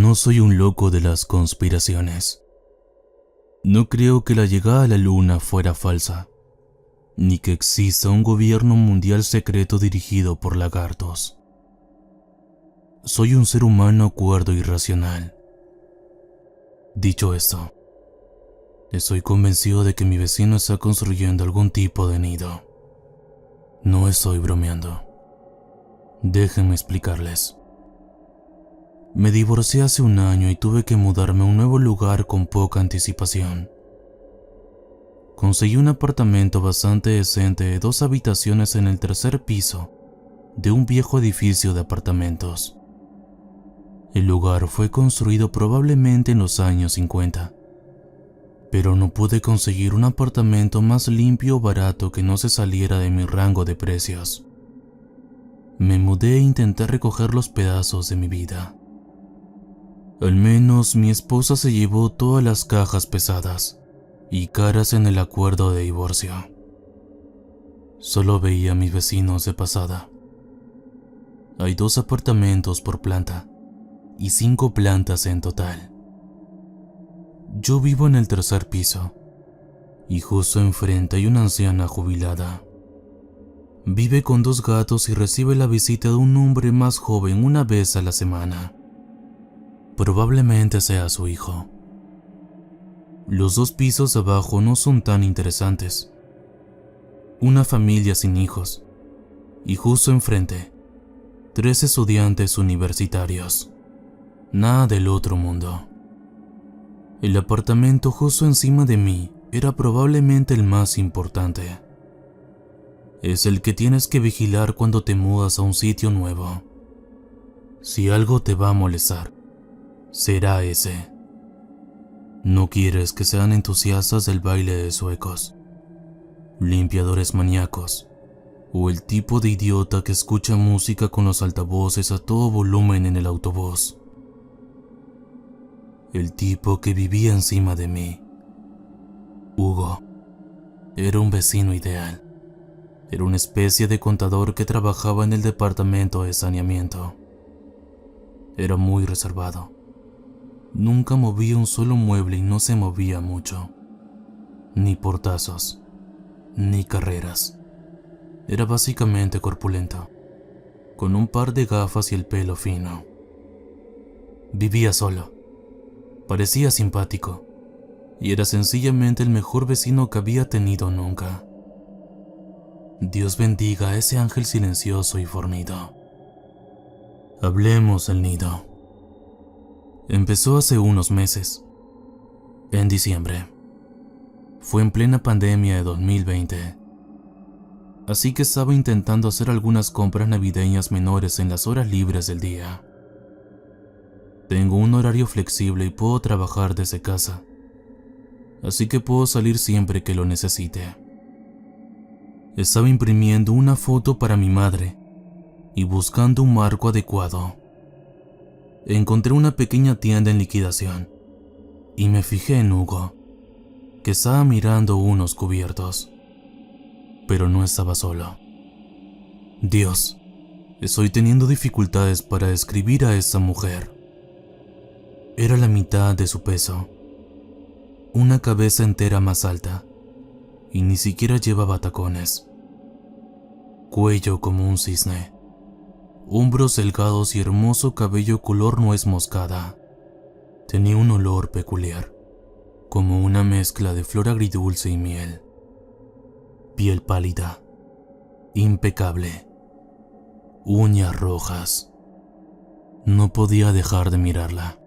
No soy un loco de las conspiraciones. No creo que la llegada a la luna fuera falsa, ni que exista un gobierno mundial secreto dirigido por lagartos. Soy un ser humano cuerdo y racional. Dicho esto, estoy convencido de que mi vecino está construyendo algún tipo de nido. No estoy bromeando. Déjenme explicarles. Me divorcié hace un año y tuve que mudarme a un nuevo lugar con poca anticipación. Conseguí un apartamento bastante decente de 2 habitaciones en el tercer piso de un viejo edificio de apartamentos. El lugar fue construido probablemente en los años 50, pero no pude conseguir un apartamento más limpio o barato que no se saliera de mi rango de precios. Me mudé e intenté recoger los pedazos de mi vida. Al menos mi esposa se llevó todas las cajas pesadas y caras en el acuerdo de divorcio. Solo veía a mis vecinos de pasada. Hay 2 apartamentos por planta y 5 plantas en total. Yo vivo en el tercer piso y justo enfrente hay una anciana jubilada. Vive con 2 gatos y recibe la visita de un hombre más joven una vez a la semana. Probablemente sea su hijo. Los 2 pisos de abajo no son tan interesantes. Una familia sin hijos. Y justo enfrente, 3 estudiantes universitarios. Nada del otro mundo. El apartamento justo encima de mí era probablemente el más importante. Es el que tienes que vigilar cuando te mudas a un sitio nuevo. Si algo te va a molestar, será ese. No quieres que sean entusiastas del baile de suecos, limpiadores maníacos, o el tipo de idiota que escucha música con los altavoces a todo volumen en el autobús. El tipo que vivía encima de mí, Hugo, era un vecino ideal. Era una especie de contador que trabajaba en el departamento de saneamiento. Era muy reservado. Nunca movía un solo mueble y no se movía mucho. Ni portazos, ni carreras. Era básicamente corpulento, con un par de gafas y el pelo fino. Vivía solo. Parecía simpático y era sencillamente el mejor vecino que había tenido nunca. Dios bendiga a ese ángel silencioso y fornido. Hablemos del nido. Empezó hace unos meses, en diciembre. Fue en plena pandemia de 2020. Así que estaba intentando hacer algunas compras navideñas menores en las horas libres del día. Tengo un horario flexible y puedo trabajar desde casa, así que puedo salir siempre que lo necesite. Estaba imprimiendo una foto para mi madre y buscando un marco adecuado. Encontré una pequeña tienda en liquidación y me fijé en Hugo, que estaba mirando unos cubiertos. Pero no estaba solo. Dios, estoy teniendo dificultades para describir a esa mujer. Era la mitad de su peso, una cabeza entera más alta, y ni siquiera llevaba tacones. Cuello como un cisne, hombros delgados y hermoso cabello color nuez moscada. Tenía un olor peculiar, como una mezcla de flor agridulce y miel. Piel pálida, impecable, uñas rojas. No podía dejar de mirarla.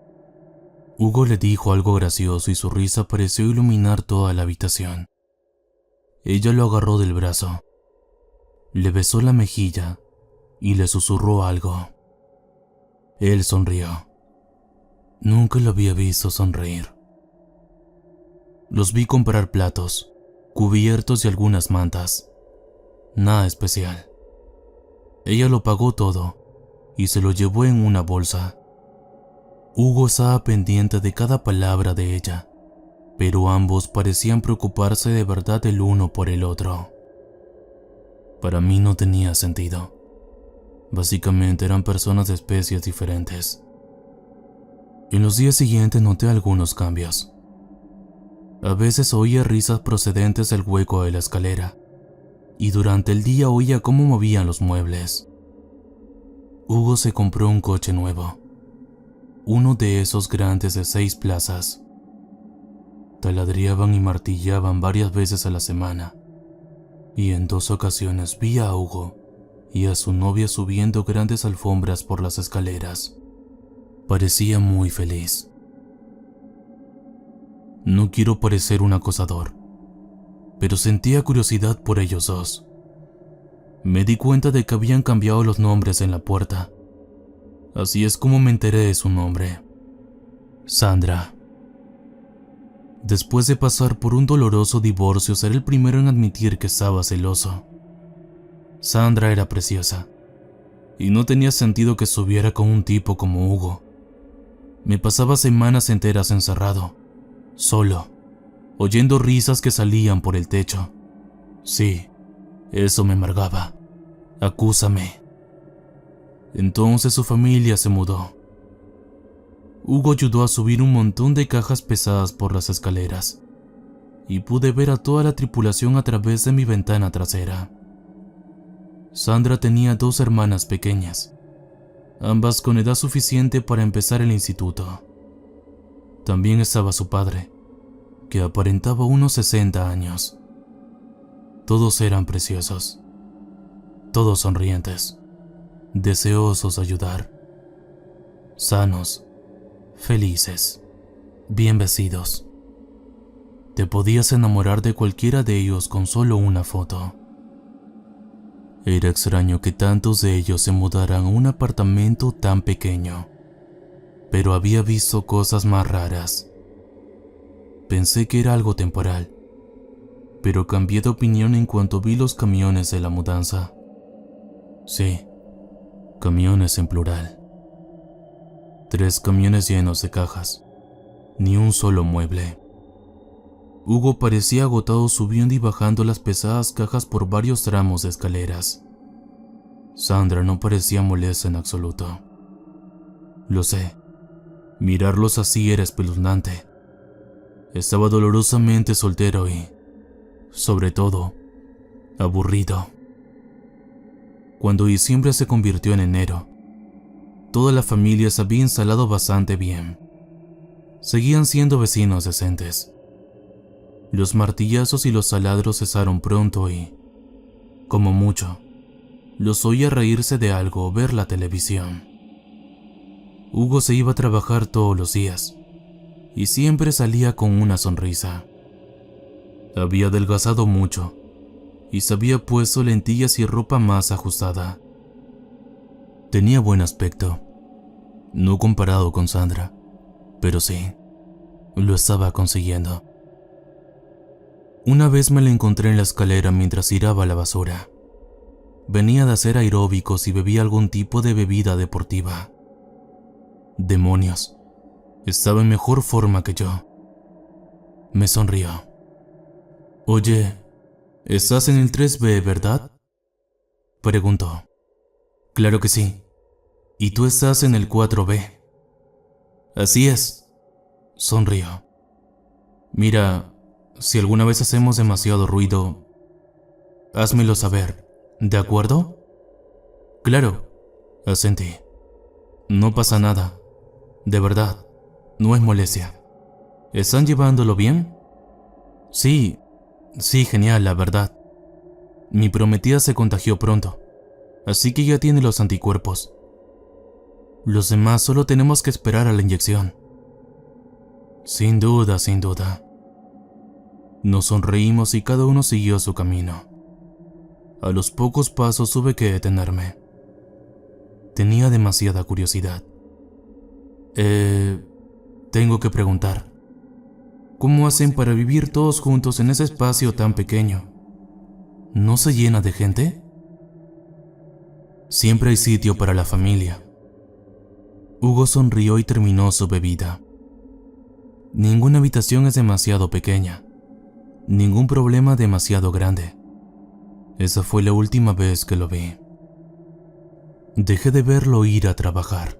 Hugo le dijo algo gracioso y su risa pareció iluminar toda la habitación. Ella lo agarró del brazo, le besó la mejilla y le susurró algo. Él sonrió. Nunca lo había visto sonreír. Los vi comprar platos, cubiertos y algunas mantas. Nada especial. Ella lo pagó todo y se lo llevó en una bolsa. Hugo estaba pendiente de cada palabra de ella, pero ambos parecían preocuparse de verdad el uno por el otro. Para mí no tenía sentido. Básicamente eran personas de especies diferentes. En los días siguientes noté algunos cambios. A veces oía risas procedentes del hueco de la escalera, y durante el día oía cómo movían los muebles. Hugo se compró un coche nuevo, uno de esos grandes de 6 plazas. Taladriaban y martillaban varias veces a la semana, y en 2 ocasiones vi a Hugo y a su novia subiendo grandes alfombras por las escaleras. Parecía muy feliz. No quiero parecer un acosador, pero sentía curiosidad por ellos dos. Me di cuenta de que habían cambiado los nombres en la puerta. Así es como me enteré de su nombre: Sandra. Después de pasar por un doloroso divorcio, seré el primero en admitir que estaba celoso. Sandra era preciosa, y no tenía sentido que estuviera con un tipo como Hugo. Me pasaba semanas enteras encerrado, solo, oyendo risas que salían por el techo. Sí, eso me amargaba. Acúsame. Entonces su familia se mudó. Hugo ayudó a subir un montón de cajas pesadas por las escaleras, y pude ver a toda la tripulación a través de mi ventana trasera. Sandra tenía 2 hermanas pequeñas, ambas con edad suficiente para empezar el instituto. También estaba su padre, que aparentaba unos 60 años. Todos eran preciosos, todos sonrientes, deseosos de ayudar, sanos, felices, bien vestidos. Te podías enamorar de cualquiera de ellos con solo una foto. Era extraño que tantos de ellos se mudaran a un apartamento tan pequeño, pero había visto cosas más raras. Pensé que era algo temporal, pero cambié de opinión en cuanto vi los camiones de la mudanza. Sí, camiones en plural. 3 camiones llenos de cajas, ni un solo mueble. Hugo parecía agotado subiendo y bajando las pesadas cajas por varios tramos de escaleras. Sandra no parecía molesta en absoluto. Lo sé, mirarlos así era espeluznante. Estaba dolorosamente soltero y, sobre todo, aburrido. Cuando diciembre se convirtió en enero, toda la familia se había instalado bastante bien. Seguían siendo vecinos decentes. Los martillazos y los taladros cesaron pronto y, como mucho, los oía reírse de algo o ver la televisión. Hugo se iba a trabajar todos los días y siempre salía con una sonrisa. Había adelgazado mucho y se había puesto lentillas y ropa más ajustada. Tenía buen aspecto, no comparado con Sandra, pero sí, lo estaba consiguiendo. Una vez me la encontré en la escalera mientras tiraba la basura. Venía de hacer aeróbicos y bebía algún tipo de bebida deportiva. Demonios, estaba en mejor forma que yo. Me sonrió. Oye, ¿estás en el 3B, verdad?, preguntó. Claro que sí. ¿Y tú estás en el 4B? Así es, sonrió. Mira, si alguna vez hacemos demasiado ruido, házmelo saber, ¿de acuerdo? Claro, asentí. No pasa nada, de verdad, no es molestia. ¿Están llevándolo bien? Sí, genial, la verdad. Mi prometida se contagió pronto, así que ya tiene los anticuerpos. Los demás solo tenemos que esperar a la inyección. Sin duda, sin duda. Nos sonreímos y cada uno siguió su camino. A los pocos pasos tuve que detenerme. Tenía demasiada curiosidad. Tengo que preguntar, ¿cómo hacen para vivir todos juntos en ese espacio tan pequeño? ¿No se llena de gente? Siempre hay sitio para la familia. Hugo sonrió y terminó su bebida. Ninguna habitación es demasiado pequeña. Ningún problema demasiado grande. Esa fue la última vez que lo vi. Dejé de verlo ir a trabajar.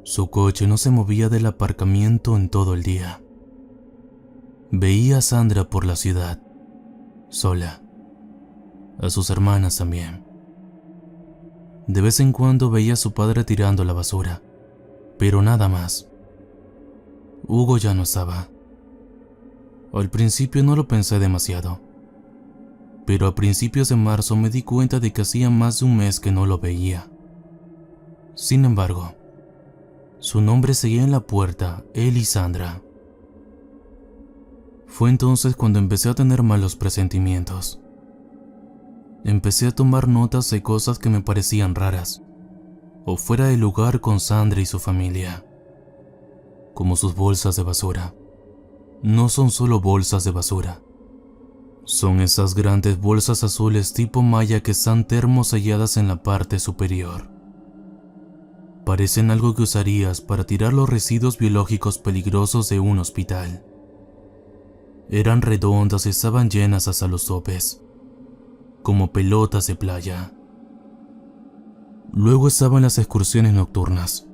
Su coche no se movía del aparcamiento en todo el día. Veía a Sandra por la ciudad, sola. A sus hermanas también. De vez en cuando veía a su padre tirando la basura, pero nada más. Hugo ya no estaba. Al principio no lo pensé demasiado, pero a principios de marzo me di cuenta de que hacía más de un mes que no lo veía. Sin embargo, su nombre seguía en la puerta, él y Sandra. Fue entonces cuando empecé a tener malos presentimientos. Empecé a tomar notas de cosas que me parecían raras, o fuera de lugar con Sandra y su familia, como sus bolsas de basura. No son solo bolsas de basura, son esas grandes bolsas azules tipo malla que están termoselladas en la parte superior. Parecen algo que usarías para tirar los residuos biológicos peligrosos de un hospital. Eran redondas y estaban llenas hasta los topes, como pelotas de playa. Luego estaban las excursiones nocturnas.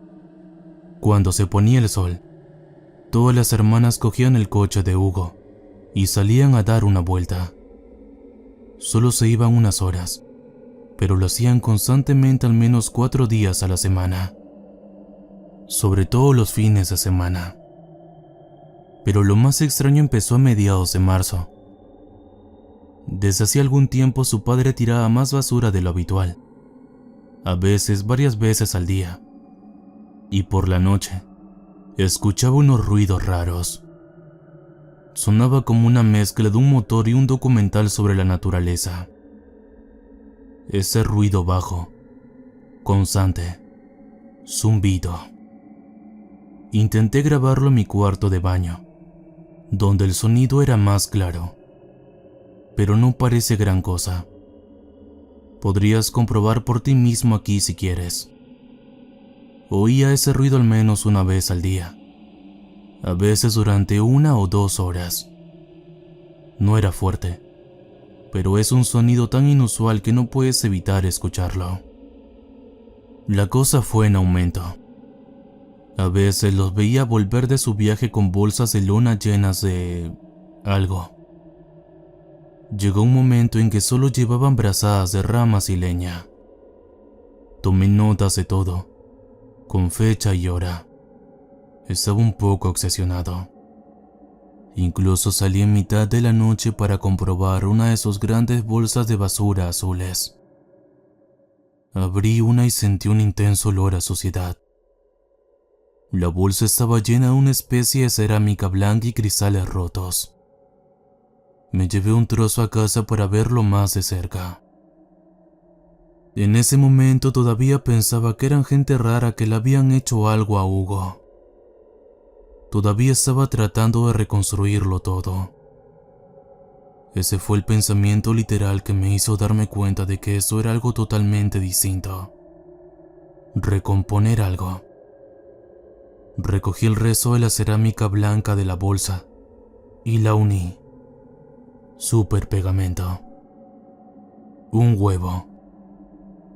Cuando se ponía el sol, todas las hermanas cogían el coche de Hugo y salían a dar una vuelta. Solo se iban unas horas, pero lo hacían constantemente al menos 4 días a la semana, sobre todo los fines de semana. Pero lo más extraño empezó a mediados de marzo. Desde hacía algún tiempo su padre tiraba más basura de lo habitual, a veces varias veces al día, y por la noche escuchaba unos ruidos raros. Sonaba como una mezcla de un motor y un documental sobre la naturaleza. Ese ruido bajo, constante, zumbido. Intenté grabarlo en mi cuarto de baño, donde el sonido era más claro, pero no parece gran cosa. Podrías comprobar por ti mismo aquí si quieres. Oía ese ruido al menos una vez al día, a veces durante 1 o 2 horas. No era fuerte, pero es un sonido tan inusual que no puedes evitar escucharlo. La cosa fue en aumento. A veces los veía volver de su viaje con bolsas de lona llenas de algo. Llegó un momento en que solo llevaban brazadas de ramas y leña. Tomé notas de todo, con fecha y hora. Estaba un poco obsesionado. Incluso salí en mitad de la noche para comprobar una de sus grandes bolsas de basura azules. Abrí una y sentí un intenso olor a suciedad. La bolsa estaba llena de una especie de cerámica blanca y cristales rotos. Me llevé un trozo a casa para verlo más de cerca. En ese momento todavía pensaba que eran gente rara que le habían hecho algo a Hugo. Todavía estaba tratando de reconstruirlo todo. Ese fue el pensamiento literal que me hizo darme cuenta de que esto era algo totalmente distinto. Recomponer algo. Recogí el resto de la cerámica blanca de la bolsa y la uní. Súper pegamento. Un huevo.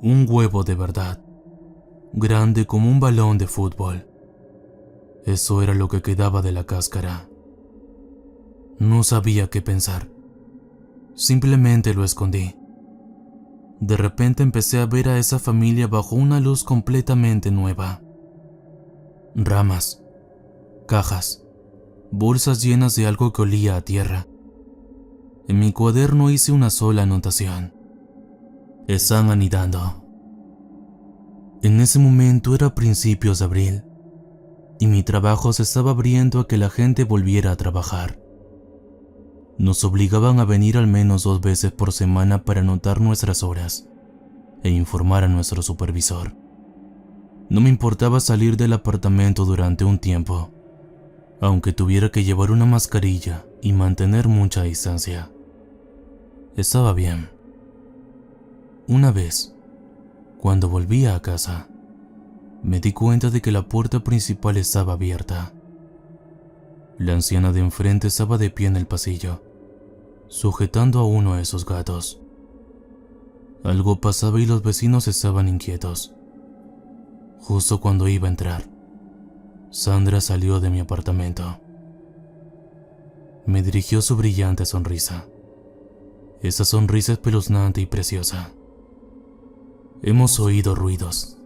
Un huevo de verdad. Grande como un balón de fútbol. Eso era lo que quedaba de la cáscara. No sabía qué pensar. Simplemente lo escondí. De repente empecé a ver a esa familia bajo una luz completamente nueva. Ramas, cajas, bolsas llenas de algo que olía a tierra. En mi cuaderno hice una sola anotación. Están anidando. En ese momento era principios de abril, y mi trabajo se estaba abriendo a que la gente volviera a trabajar. Nos obligaban a venir al menos 2 veces por semana para anotar nuestras horas e informar a nuestro supervisor. No me importaba salir del apartamento durante un tiempo, aunque tuviera que llevar una mascarilla y mantener mucha distancia. Estaba bien. Una vez, cuando volvía a casa, me di cuenta de que la puerta principal estaba abierta. La anciana de enfrente estaba de pie en el pasillo, sujetando a uno de sus gatos. Algo pasaba y los vecinos estaban inquietos. Justo cuando iba a entrar, Sandra salió de mi apartamento. Me dirigió su brillante sonrisa. Esa sonrisa espeluznante y preciosa. Hemos oído ruidos,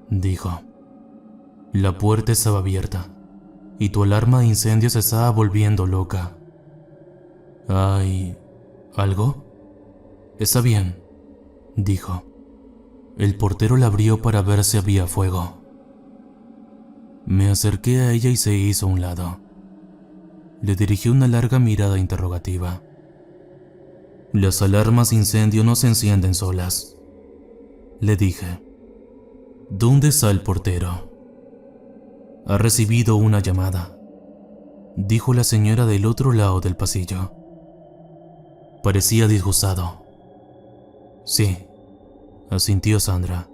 dijo. La puerta estaba abierta y tu alarma de incendio se estaba volviendo loca. ¿Hay algo? Está bien, dijo. El portero la abrió para ver si había fuego. Me acerqué a ella y se hizo a un lado. Le dirigí una larga mirada interrogativa. Las alarmas de incendio no se encienden solas, le dije. ¿Dónde está el portero? Ha recibido una llamada, dijo la señora del otro lado del pasillo. Parecía disgustado. Sí, asintió Sandra.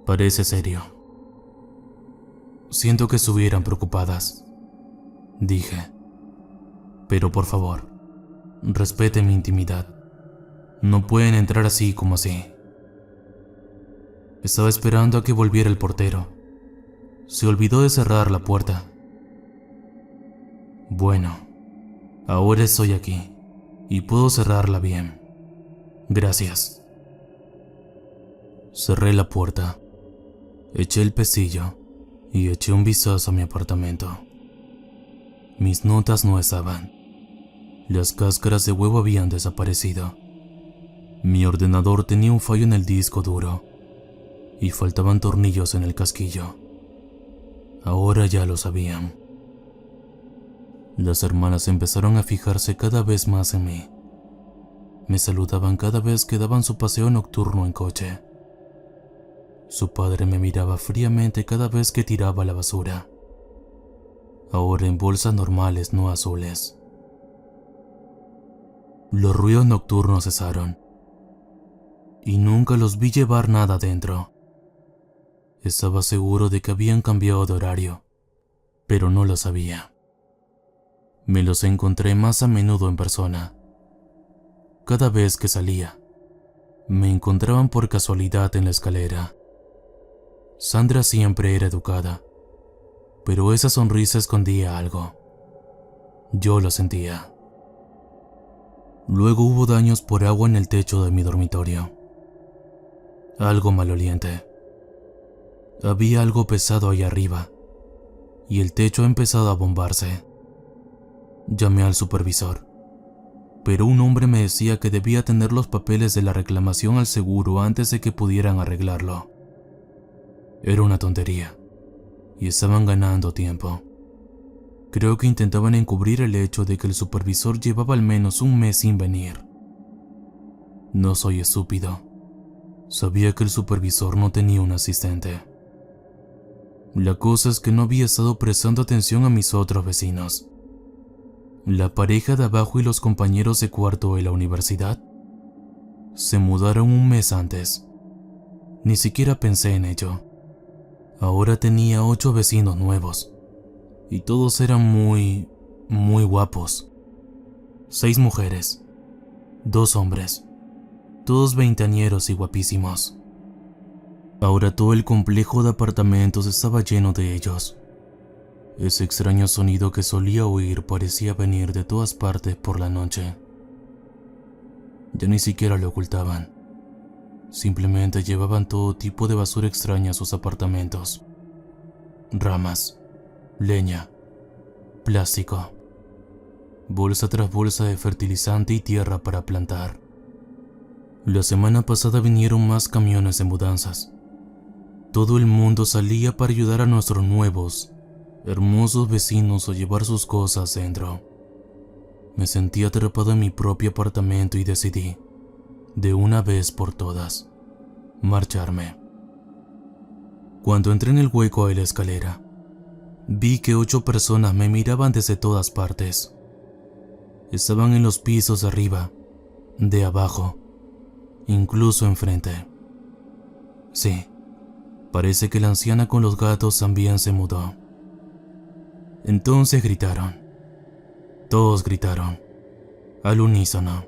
Parece serio. Siento que estuvieran preocupadas, dije. Pero por favor, respete mi intimidad. No pueden entrar así como así. Estaba esperando a que volviera el portero. Se olvidó de cerrar la puerta. Bueno, ahora estoy aquí y puedo cerrarla bien. Gracias. Cerré la puerta, eché el pestillo y eché un vistazo a mi apartamento. Mis notas no estaban. Las cáscaras de huevo habían desaparecido. Mi ordenador tenía un fallo en el disco duro y faltaban tornillos en el casquillo. Ahora ya lo sabían. Las hermanas empezaron a fijarse cada vez más en mí. Me saludaban cada vez que daban su paseo nocturno en coche. Su padre me miraba fríamente cada vez que tiraba la basura. Ahora en bolsas normales, no azules. Los ruidos nocturnos cesaron y nunca los vi llevar nada dentro. Estaba seguro de que habían cambiado de horario, pero no lo sabía. Me los encontré más a menudo en persona. Cada vez que salía, me encontraban por casualidad en la escalera. Sandra siempre era educada, pero esa sonrisa escondía algo. Yo lo sentía. Luego hubo daños por agua en el techo de mi dormitorio. Algo maloliente. Había algo pesado ahí arriba, y el techo ha empezado a bombarse. Llamé al supervisor, pero un hombre me decía que debía tener los papeles de la reclamación al seguro antes de que pudieran arreglarlo. Era una tontería, y estaban ganando tiempo. Creo que intentaban encubrir el hecho de que el supervisor llevaba al menos un mes sin venir. No soy estúpido. Sabía que el supervisor no tenía un asistente. La cosa es que no había estado prestando atención a mis otros vecinos. La pareja de abajo y los compañeros de cuarto de la universidad se mudaron un mes antes. Ni siquiera pensé en ello. Ahora tenía 8 vecinos nuevos y todos eran muy guapos. 6 mujeres, 2 hombres, todos veinteañeros y guapísimos. Ahora todo el complejo de apartamentos estaba lleno de ellos. Ese extraño sonido que solía oír parecía venir de todas partes por la noche. Ya ni siquiera lo ocultaban. Simplemente llevaban todo tipo de basura extraña a sus apartamentos. Ramas, leña, plástico, bolsa tras bolsa de fertilizante y tierra para plantar. La semana pasada vinieron más camiones de mudanzas. Todo el mundo salía para ayudar a nuestros nuevos, hermosos vecinos a llevar sus cosas dentro. Me sentí atrapado en mi propio apartamento y decidí, de una vez por todas, marcharme. Cuando entré en el hueco de la escalera, vi que 8 personas me miraban desde todas partes. Estaban en los pisos de arriba, de abajo, incluso enfrente. Sí, parece que la anciana con los gatos también se mudó. Entonces gritaron. Todos gritaron, al unísono.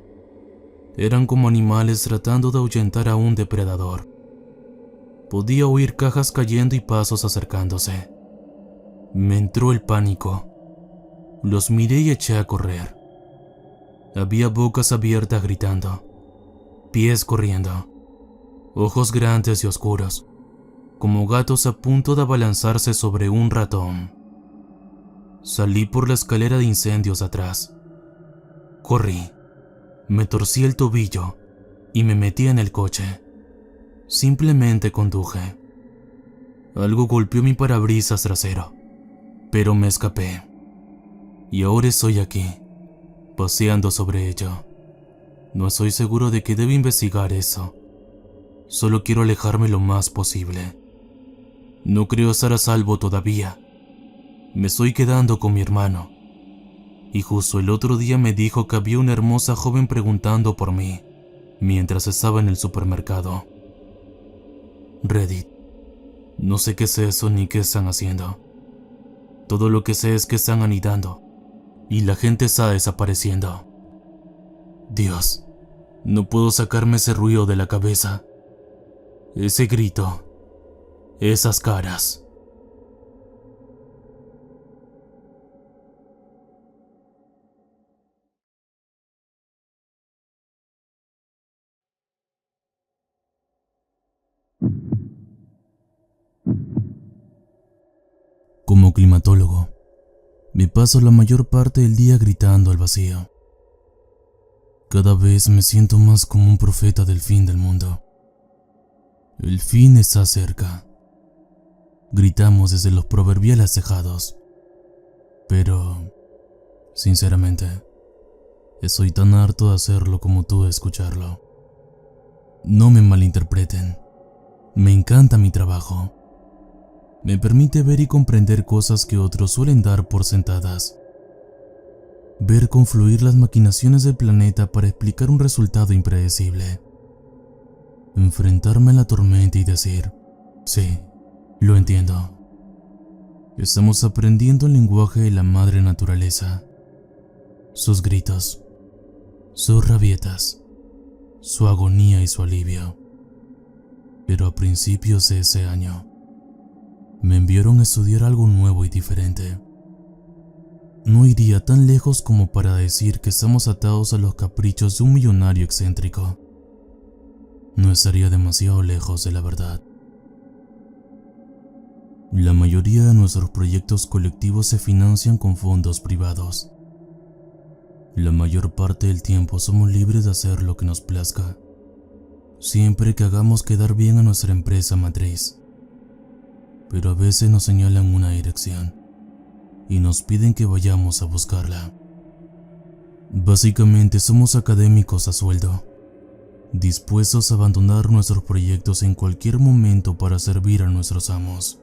Eran como animales tratando de ahuyentar a un depredador. Podía oír cajas cayendo y pasos acercándose. Me entró el pánico. Los miré y eché a correr. Había bocas abiertas gritando, pies corriendo, ojos grandes y oscuros, como gatos a punto de abalanzarse sobre un ratón. Salí por la escalera de incendios atrás. Corrí, me torcí el tobillo y me metí en el coche. Simplemente conduje. Algo golpeó mi parabrisas trasero, pero me escapé. Y ahora estoy aquí, paseando sobre ello. No estoy seguro de que deba investigar eso. Solo quiero alejarme lo más posible. No creo estar a salvo todavía. Me estoy quedando con mi hermano. Y justo el otro día me dijo que había una hermosa joven preguntando por mí, mientras estaba en el supermercado. Reddit. No sé qué es eso ni qué están haciendo. Todo lo que sé es que están anidando y la gente está desapareciendo. Dios, no puedo sacarme ese ruido de la cabeza. Ese grito. Esas caras. Como climatólogo, me paso la mayor parte del día gritando al vacío. Cada vez me siento más como un profeta del fin del mundo. El fin está cerca. Gritamos desde los proverbiales tejados. Pero, sinceramente, estoy tan harto de hacerlo como tú de escucharlo. No me malinterpreten. Me encanta mi trabajo. Me permite ver y comprender cosas que otros suelen dar por sentadas. Ver confluir las maquinaciones del planeta para explicar un resultado impredecible. Enfrentarme a la tormenta y decir, sí, lo entiendo. Estamos aprendiendo el lenguaje de la madre naturaleza. Sus gritos, sus rabietas, su agonía y su alivio. Pero a principios de ese año, me enviaron a estudiar algo nuevo y diferente. No iría tan lejos como para decir que estamos atados a los caprichos de un millonario excéntrico. No estaría demasiado lejos de la verdad. La mayoría de nuestros proyectos colectivos se financian con fondos privados. La mayor parte del tiempo somos libres de hacer lo que nos plazca, siempre que hagamos quedar bien a nuestra empresa matriz. Pero a veces nos señalan una dirección y nos piden que vayamos a buscarla. Básicamente somos académicos a sueldo, dispuestos a abandonar nuestros proyectos en cualquier momento para servir a nuestros amos.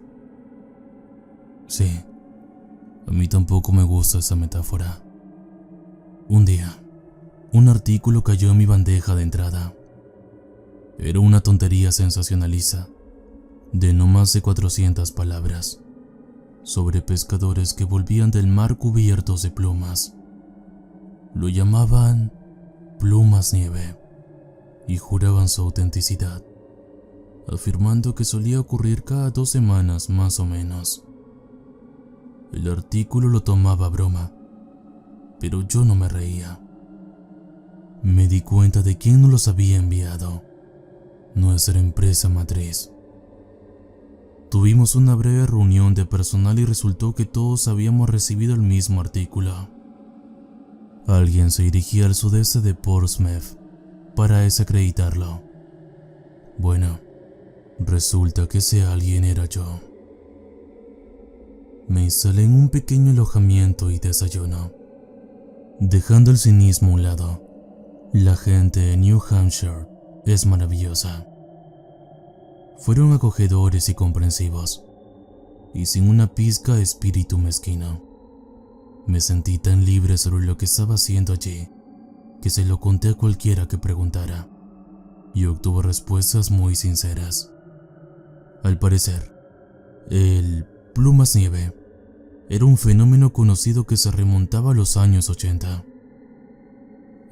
Sí, a mí tampoco me gusta esa metáfora. Un día, un artículo cayó en mi bandeja de entrada. Era una tontería sensacionalista, de no más de 400 palabras, sobre pescadores que volvían del mar cubiertos de plumas. Lo llamaban plumas nieve y juraban su autenticidad, afirmando que solía ocurrir cada 2 semanas más o menos. El artículo lo tomaba a broma, pero yo no me reía. Me di cuenta de quién nos los había enviado: nuestra empresa matriz. Tuvimos una breve reunión de personal y resultó que todos habíamos recibido el mismo artículo. Alguien se dirigía al sudeste de Portsmouth para desacreditarlo. Bueno, resulta que ese alguien era yo. Me instalé en un pequeño alojamiento y desayuno. Dejando el cinismo a un lado, la gente de New Hampshire es maravillosa. Fueron acogedores y comprensivos, y sin una pizca de espíritu mezquino. Me sentí tan libre sobre lo que estaba haciendo allí, que se lo conté a cualquiera que preguntara, y obtuve respuestas muy sinceras. Al parecer, el plumas nieve era un fenómeno conocido que se remontaba a los años 80.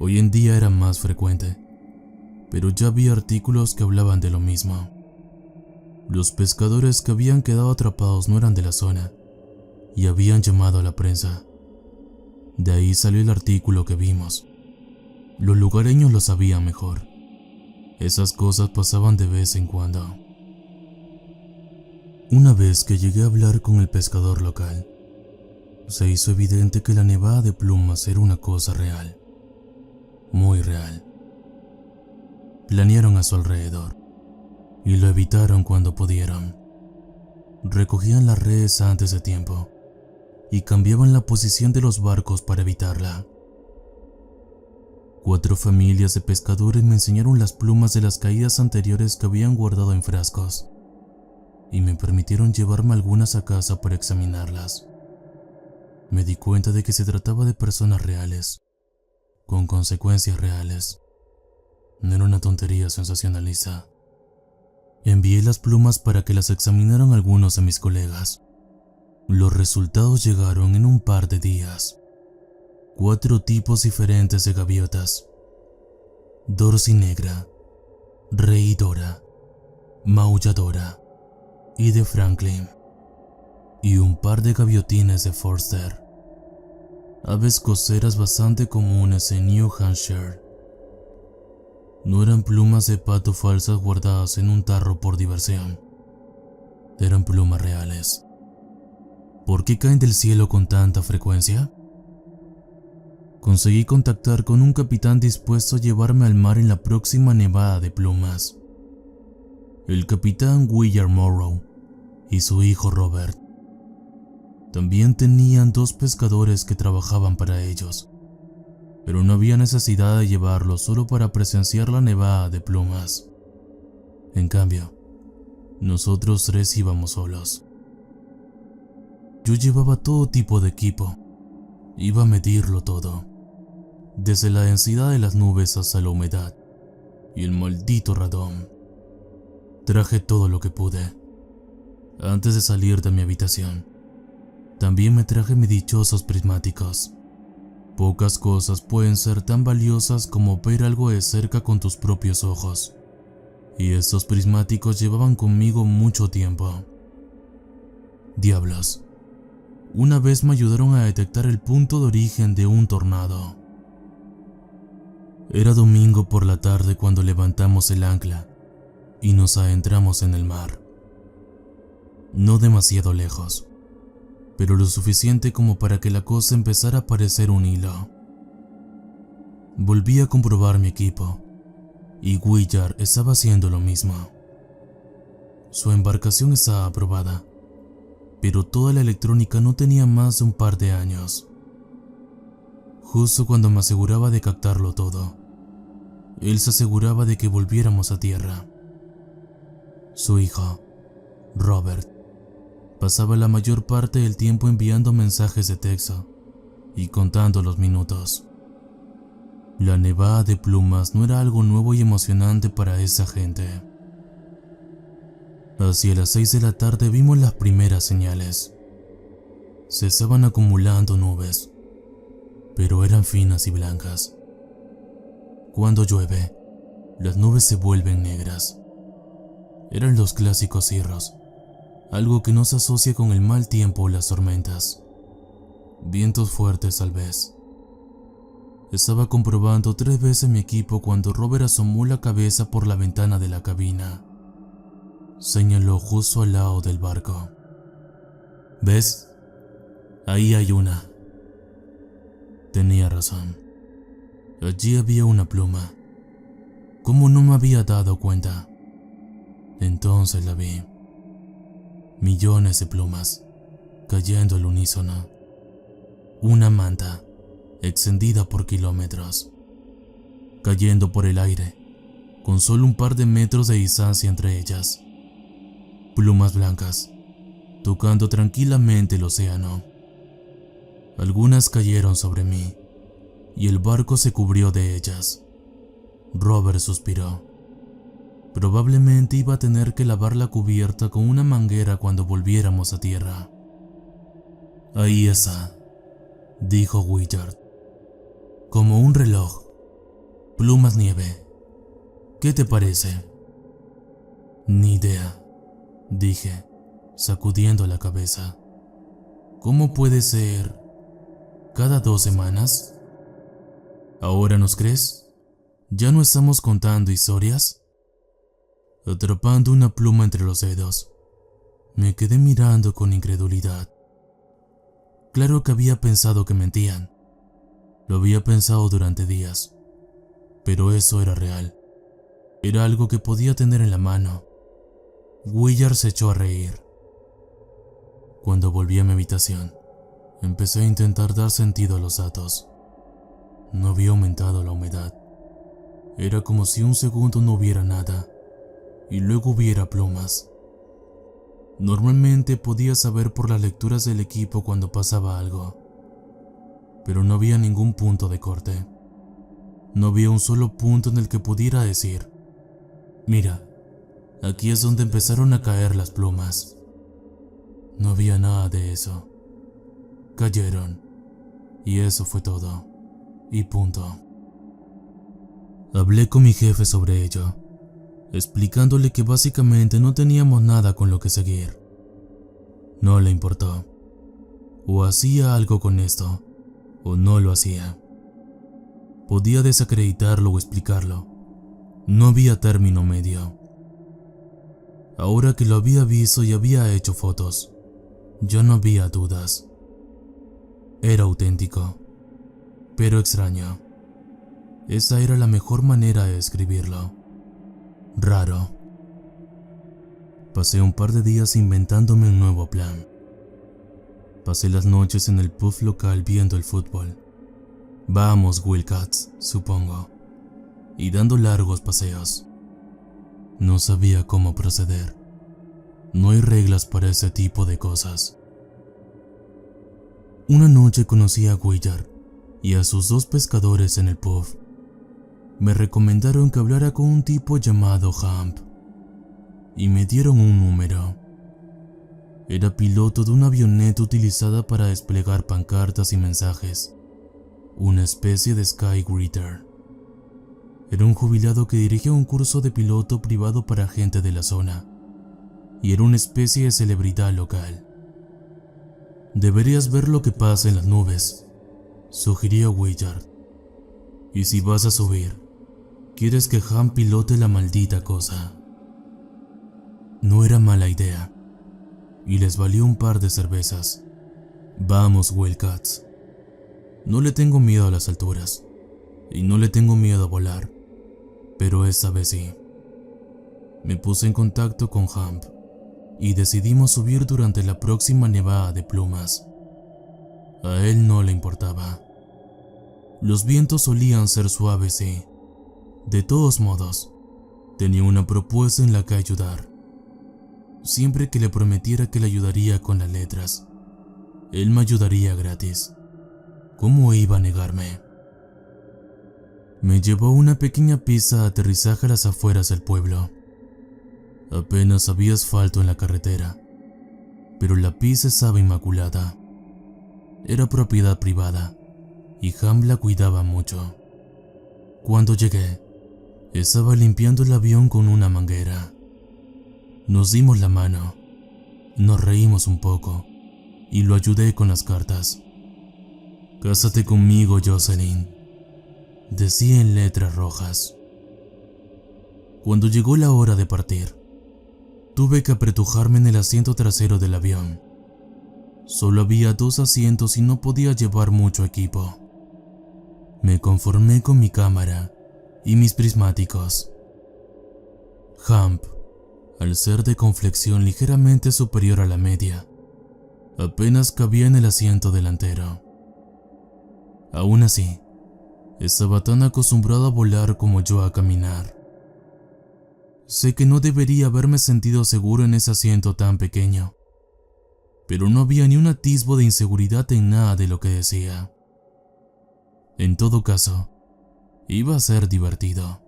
Hoy en día era más frecuente, pero ya había artículos que hablaban de lo mismo. Los pescadores que habían quedado atrapados no eran de la zona y habían llamado a la prensa. De ahí salió el artículo que vimos. Los lugareños lo sabían mejor. Esas cosas pasaban de vez en cuando. Una vez que llegué a hablar con el pescador local, se hizo evidente que la nevada de plumas era una cosa real, muy real. Planearon a su alrededor y lo evitaron cuando pudieron. Recogían las redes antes de tiempo y cambiaban la posición de los barcos para evitarla. 4 familias de pescadores me enseñaron las plumas de las caídas anteriores que habían guardado en frascos y me permitieron llevarme algunas a casa para examinarlas. Me di cuenta de que se trataba de personas reales, con consecuencias reales. No era una tontería sensacionalista. Envié las plumas para que las examinaran algunos de mis colegas. Los resultados llegaron en un par de días. 4 tipos diferentes de gaviotas: Dorsi negra, reidora, maulladora y de Franklin, y un par de gaviotines de Forster, aves costeras bastante comunes en New Hampshire. No eran plumas de pato falsas guardadas en un tarro por diversión. Eran plumas reales. ¿Por qué caen del cielo con tanta frecuencia? Conseguí contactar con un capitán dispuesto a llevarme al mar en la próxima nevada de plumas. El capitán William Morrow y su hijo Robert. También tenían 2 pescadores que trabajaban para ellos, pero no había necesidad de llevarlos solo para presenciar la nevada de plumas. En cambio, nosotros 3 íbamos solos. Yo llevaba todo tipo de equipo. Iba a medirlo todo, desde la densidad de las nubes hasta la humedad y el maldito radón. Traje todo lo que pude. Antes de salir de mi habitación, también me traje mis dichosos prismáticos. Pocas cosas pueden ser tan valiosas como ver algo de cerca con tus propios ojos, y estos prismáticos llevaban conmigo mucho tiempo. Diablos. Una vez me ayudaron a detectar el punto de origen de un tornado. Era domingo por la tarde cuando levantamos el ancla y nos adentramos en el mar. No demasiado lejos, pero lo suficiente como para que la cosa empezara a parecer un hilo. Volví a comprobar mi equipo y Willard estaba haciendo lo mismo. Su embarcación estaba aprobada, pero toda la electrónica no tenía más de un par de años. Justo cuando me aseguraba de captarlo todo, él se aseguraba de que volviéramos a tierra. Su hijo, Robert, pasaba la mayor parte del tiempo enviando mensajes de texto y contando los minutos. La nevada de plumas no era algo nuevo y emocionante para esa gente. Hacia las 6 de la tarde vimos las primeras señales. Se estaban acumulando nubes, pero eran finas y blancas. Cuando llueve, las nubes se vuelven negras. Eran los clásicos cirros, algo que no se asocia con el mal tiempo o las tormentas. Vientos fuertes tal vez. Estaba comprobando 3 veces mi equipo cuando Robert asomó la cabeza por la ventana de la cabina. Señaló justo al lado del barco. ¿Ves? Ahí hay una. Tenía razón. Allí había una pluma. ¿Cómo no me había dado cuenta? Entonces la vi. Millones de plumas, cayendo al unísono. Una manta, extendida por kilómetros, cayendo por el aire, con solo un par de metros de distancia entre ellas. Plumas blancas, tocando tranquilamente el océano. Algunas cayeron sobre mí, y el barco se cubrió de ellas. Robert suspiró. Probablemente iba a tener que lavar la cubierta con una manguera cuando volviéramos a tierra. Ahí está, dijo Willard. Como un reloj. Plumas nieve. ¿Qué te parece? Ni idea, dije, sacudiendo la cabeza. ¿Cómo puede ser? ¿Cada 2 semanas? ¿Ahora nos crees? ¿Ya no estamos contando historias? Atrapando una pluma entre los dedos, me quedé mirando con incredulidad. Claro que había pensado que mentían. Lo había pensado durante días. Pero eso era real. Era algo que podía tener en la mano. Willard se echó a reír. Cuando volví a mi habitación, empecé a intentar dar sentido a los datos. No había aumentado la humedad. Era como si un segundo no hubiera nada y luego hubiera plumas. Normalmente podía saber por las lecturas del equipo cuando pasaba algo, pero no había ningún punto de corte. No había un solo punto en el que pudiera decir: mira, aquí es donde empezaron a caer las plumas. No había nada de eso. Cayeron, y eso fue todo, y punto. Hablé con mi jefe sobre ello, explicándole que básicamente no teníamos nada con lo que seguir. No le importó. O hacía algo con esto, o no lo hacía. Podía desacreditarlo o explicarlo. No había término medio. Ahora que lo había visto y había hecho fotos, ya no había dudas. Era auténtico, pero extraño. Esa era la mejor manera de describirlo. Raro. Pasé un par de días inventándome un nuevo plan. Pasé las noches en el pub local viendo el fútbol. Vamos, Wildcats, supongo. Y dando largos paseos. No sabía cómo proceder. No hay reglas para ese tipo de cosas. Una noche conocí a Willard y a sus 2 pescadores en el pub. Me recomendaron que hablara con un tipo llamado Hamp y me dieron un número. Era piloto de una avioneta utilizada para desplegar pancartas y mensajes, una especie de skygreeter. Era un jubilado que dirigía un curso de piloto privado para gente de la zona y era una especie de celebridad local. Deberías ver lo que pasa en las nubes, sugirió Willard. Y si vas a subir, ¿quieres que Han pilote la maldita cosa? No era mala idea, y les valió un par de cervezas. Vamos, Wildcats. No le tengo miedo a las alturas, y no le tengo miedo a volar, pero esta vez sí. Me puse en contacto con Hamp, y decidimos subir durante la próxima nevada de plumas. A él no le importaba. Los vientos solían ser suaves y, de todos modos, tenía una propuesta en la que ayudar. Siempre que le prometiera que le ayudaría con las letras, él me ayudaría gratis. ¿Cómo iba a negarme? Me llevó a una pequeña pista de aterrizaje a las afueras del pueblo. Apenas había asfalto en la carretera, pero la pista estaba inmaculada. Era propiedad privada y Ham la cuidaba mucho. Cuando llegué, estaba limpiando el avión con una manguera. Nos dimos la mano, nos reímos un poco y lo ayudé con las cartas. «Cásate conmigo, Jocelyn», decía en letras rojas. Cuando llegó la hora de partir, tuve que apretujarme en el asiento trasero del avión. Solo había 2 asientos y no podía llevar mucho equipo. Me conformé con mi cámara y mis prismáticos. Hamp, al ser de complexión ligeramente superior a la media, apenas cabía en el asiento delantero. Aún así, estaba tan acostumbrado a volar como yo a caminar. Sé que no debería haberme sentido seguro en ese asiento tan pequeño, pero no había ni un atisbo de inseguridad en nada de lo que decía. En todo caso, iba a ser divertido.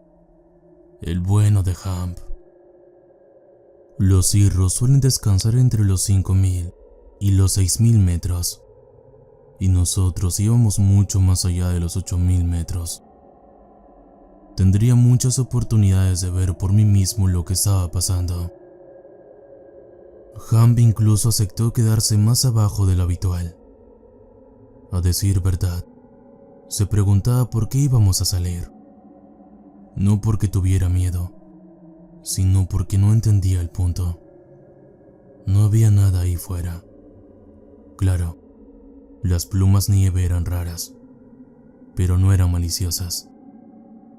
El bueno de Hamp. Los cirros suelen descansar entre los 5.000 y los 6.000 metros, y nosotros íbamos mucho más allá de los 8.000 metros. Tendría muchas oportunidades de ver por mí mismo lo que estaba pasando. Hamp incluso aceptó quedarse más abajo de lo habitual. A decir verdad, se preguntaba por qué íbamos a salir. No porque tuviera miedo, sino porque no entendía el punto. No había nada ahí fuera. Claro, las plumas nieve eran raras, pero no eran maliciosas.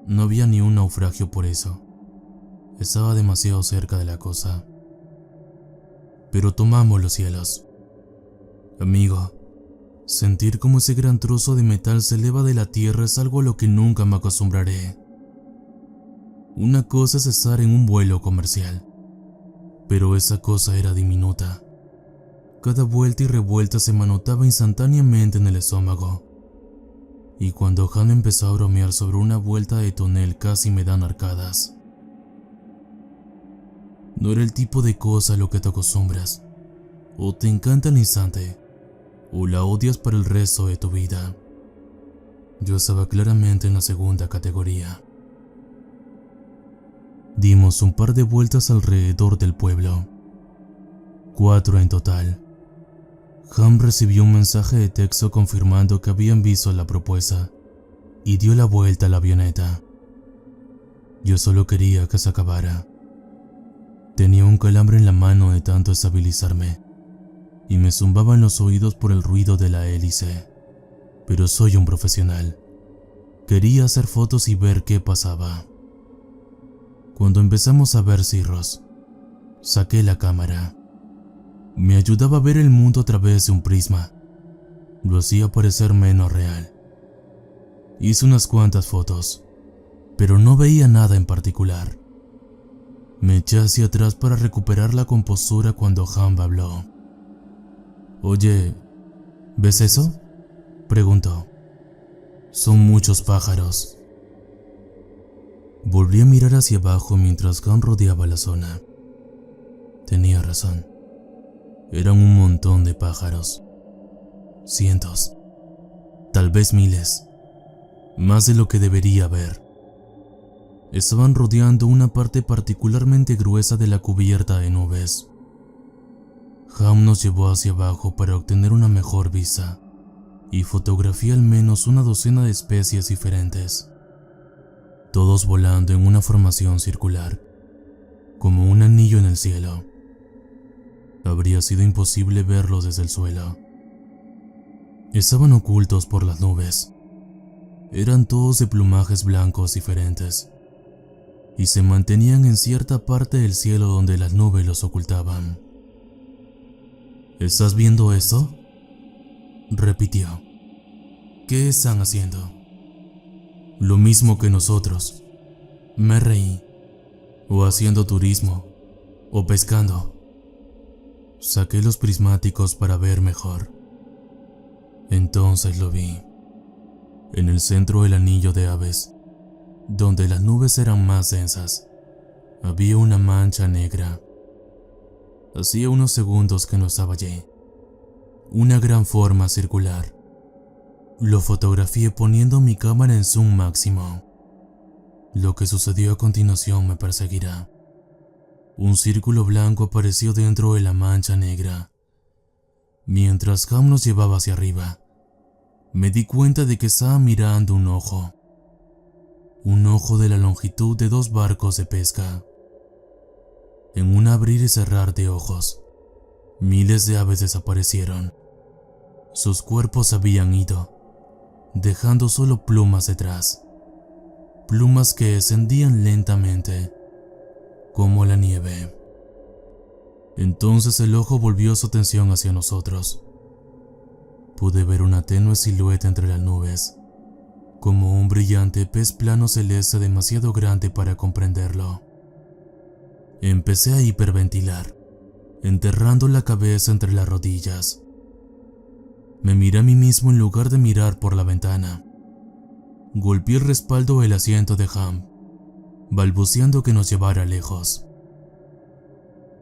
No había ni un naufragio por eso. Estaba demasiado cerca de la cosa. Pero tomamos los cielos. Amigo, sentir como ese gran trozo de metal se eleva de la tierra es algo a lo que nunca me acostumbraré. Una cosa es estar en un vuelo comercial, pero esa cosa era diminuta. Cada vuelta y revuelta se me anotaba instantáneamente en el estómago. Y cuando Han empezó a bromear sobre una vuelta de tonel casi me dan arcadas. No era el tipo de cosa a lo que te acostumbras. O te encanta al instante, o la odias para el resto de tu vida. Yo estaba claramente en la segunda categoría. Dimos un par de vueltas alrededor del pueblo. 4 en total. Ham recibió un mensaje de texto confirmando que habían visto la propuesta y dio la vuelta a la avioneta. Yo solo quería que se acabara. Tenía un calambre en la mano de tanto estabilizarme y me zumbaban los oídos por el ruido de la hélice. Pero soy un profesional. Quería hacer fotos y ver qué pasaba. Cuando empezamos a ver cirros, saqué la cámara. Me ayudaba a ver el mundo a través de un prisma. Lo hacía parecer menos real. Hice unas cuantas fotos, pero no veía nada en particular. Me eché hacia atrás para recuperar la compostura cuando Ham habló. Oye, ¿ves eso?, preguntó. Son muchos pájaros. Volví a mirar hacia abajo mientras Han rodeaba la zona. Tenía razón. Eran un montón de pájaros. Cientos. Tal vez miles. Más de lo que debería haber. Estaban rodeando una parte particularmente gruesa de la cubierta de nubes. Ham nos llevó hacia abajo para obtener una mejor vista y fotografié al menos una docena de especies diferentes. Todos volando en una formación circular, como un anillo en el cielo. Habría sido imposible verlos desde el suelo. Estaban ocultos por las nubes. Eran todos de plumajes blancos diferentes, y se mantenían en cierta parte del cielo donde las nubes los ocultaban. ¿Estás viendo eso?, repitió. ¿Qué están haciendo? Lo mismo que nosotros. Me reí. O haciendo turismo, o pescando. Saqué los prismáticos para ver mejor. Entonces lo vi. En el centro del anillo de aves, donde las nubes eran más densas, había una mancha negra. Hacía unos segundos que no estaba allí. Una gran forma circular. Lo fotografié poniendo mi cámara en zoom máximo. Lo que sucedió a continuación me perseguirá. Un círculo blanco apareció dentro de la mancha negra. Mientras Ham nos llevaba hacia arriba, me di cuenta de que estaba mirando un ojo. Un ojo de la longitud de 2 barcos de pesca. En un abrir y cerrar de ojos, miles de aves desaparecieron. Sus cuerpos habían ido, dejando solo plumas detrás. Plumas que descendían lentamente, como la nieve. Entonces el ojo volvió su atención hacia nosotros. Pude ver una tenue silueta entre las nubes, como un brillante pez plano celeste demasiado grande para comprenderlo. Empecé a hiperventilar, enterrando la cabeza entre las rodillas. Me miré a mí mismo en lugar de mirar por la ventana. Golpeé el respaldo del asiento de Ham, balbuceando que nos llevara lejos.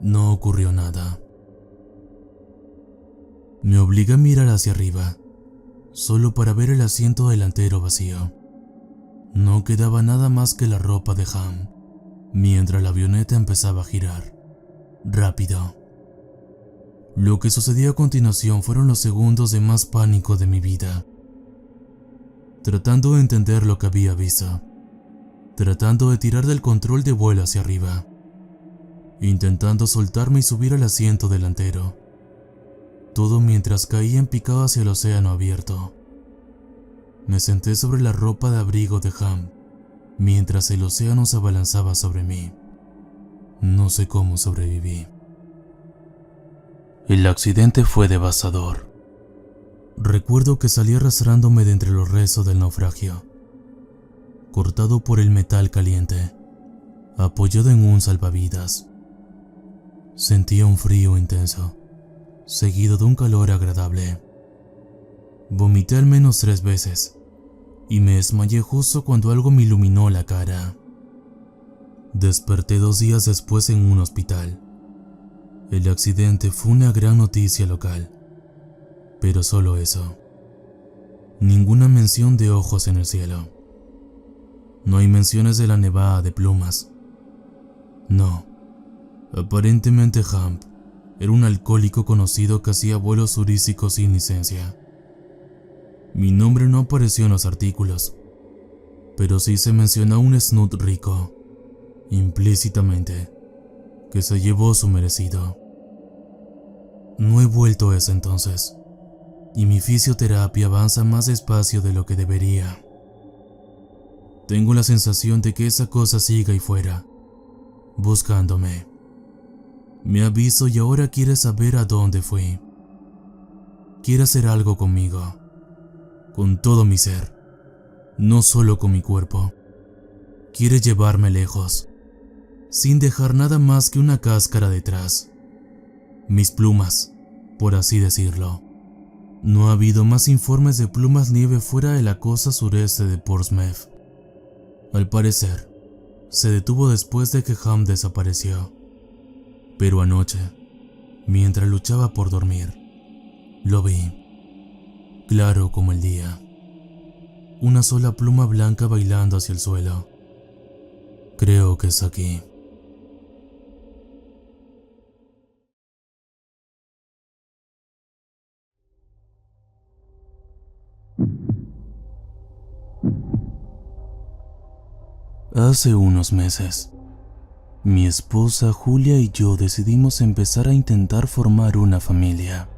No ocurrió nada. Me obligué a mirar hacia arriba, solo para ver el asiento delantero vacío. No quedaba nada más que la ropa de Ham, mientras la avioneta empezaba a girar, rápido. Lo que sucedió a continuación fueron los segundos de más pánico de mi vida. Tratando de entender lo que había visto, tratando de tirar del control de vuelo hacia arriba, intentando soltarme y subir al asiento delantero, todo mientras caía en picado hacia el océano abierto. Me senté sobre la ropa de abrigo de Ham, mientras el océano se abalanzaba sobre mí. No sé cómo sobreviví. El accidente fue devastador. Recuerdo que salí arrastrándome de entre los restos del naufragio, cortado por el metal caliente, apoyado en un salvavidas. Sentía un frío intenso, seguido de un calor agradable. Vomité al menos 3 veces y me desmayé justo cuando algo me iluminó la cara. Desperté 2 días después en un hospital. El accidente fue una gran noticia local, pero solo eso. Ninguna mención de ojos en el cielo. No hay menciones de la nevada de plumas. No. Aparentemente Hamp era un alcohólico conocido que hacía vuelos turísticos sin licencia. Mi nombre no apareció en los artículos, pero sí se menciona a un snoot rico, implícitamente, que se llevó su merecido. No he vuelto a ese entonces, y mi fisioterapia avanza más despacio de lo que debería. Tengo la sensación de que esa cosa sigue ahí fuera, buscándome. Me ha visto y ahora quiere saber a dónde fui. Quiere hacer algo conmigo, con todo mi ser, no solo con mi cuerpo. Quiere llevarme lejos, sin dejar nada más que una cáscara detrás. Mis plumas, por así decirlo. No ha habido más informes de plumas nieve fuera de la costa sureste de Portsmouth. Al parecer, se detuvo después de que Ham desapareció. Pero anoche, mientras luchaba por dormir, lo vi, claro como el día. Una sola pluma blanca bailando hacia el suelo. Creo que es aquí. Hace unos meses, mi esposa Julia y yo decidimos empezar a intentar formar una familia.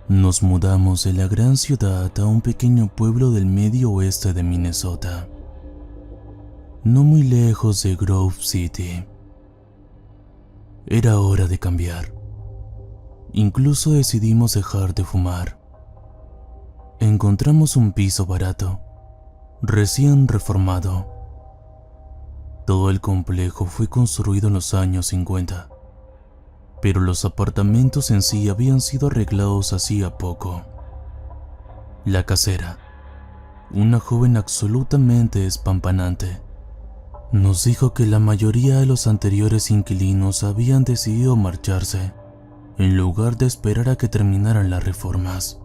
Nos mudamos de la gran ciudad a un pequeño pueblo del medio oeste de Minnesota, no muy lejos de Grove City. Era hora de cambiar. Incluso decidimos dejar de fumar. Encontramos un piso barato, recién reformado. Todo el complejo fue construido en los años 50, pero los apartamentos en sí habían sido arreglados hacía poco. La casera, una joven absolutamente espampanante, nos dijo que la mayoría de los anteriores inquilinos habían decidido marcharse en lugar de esperar a que terminaran las reformas.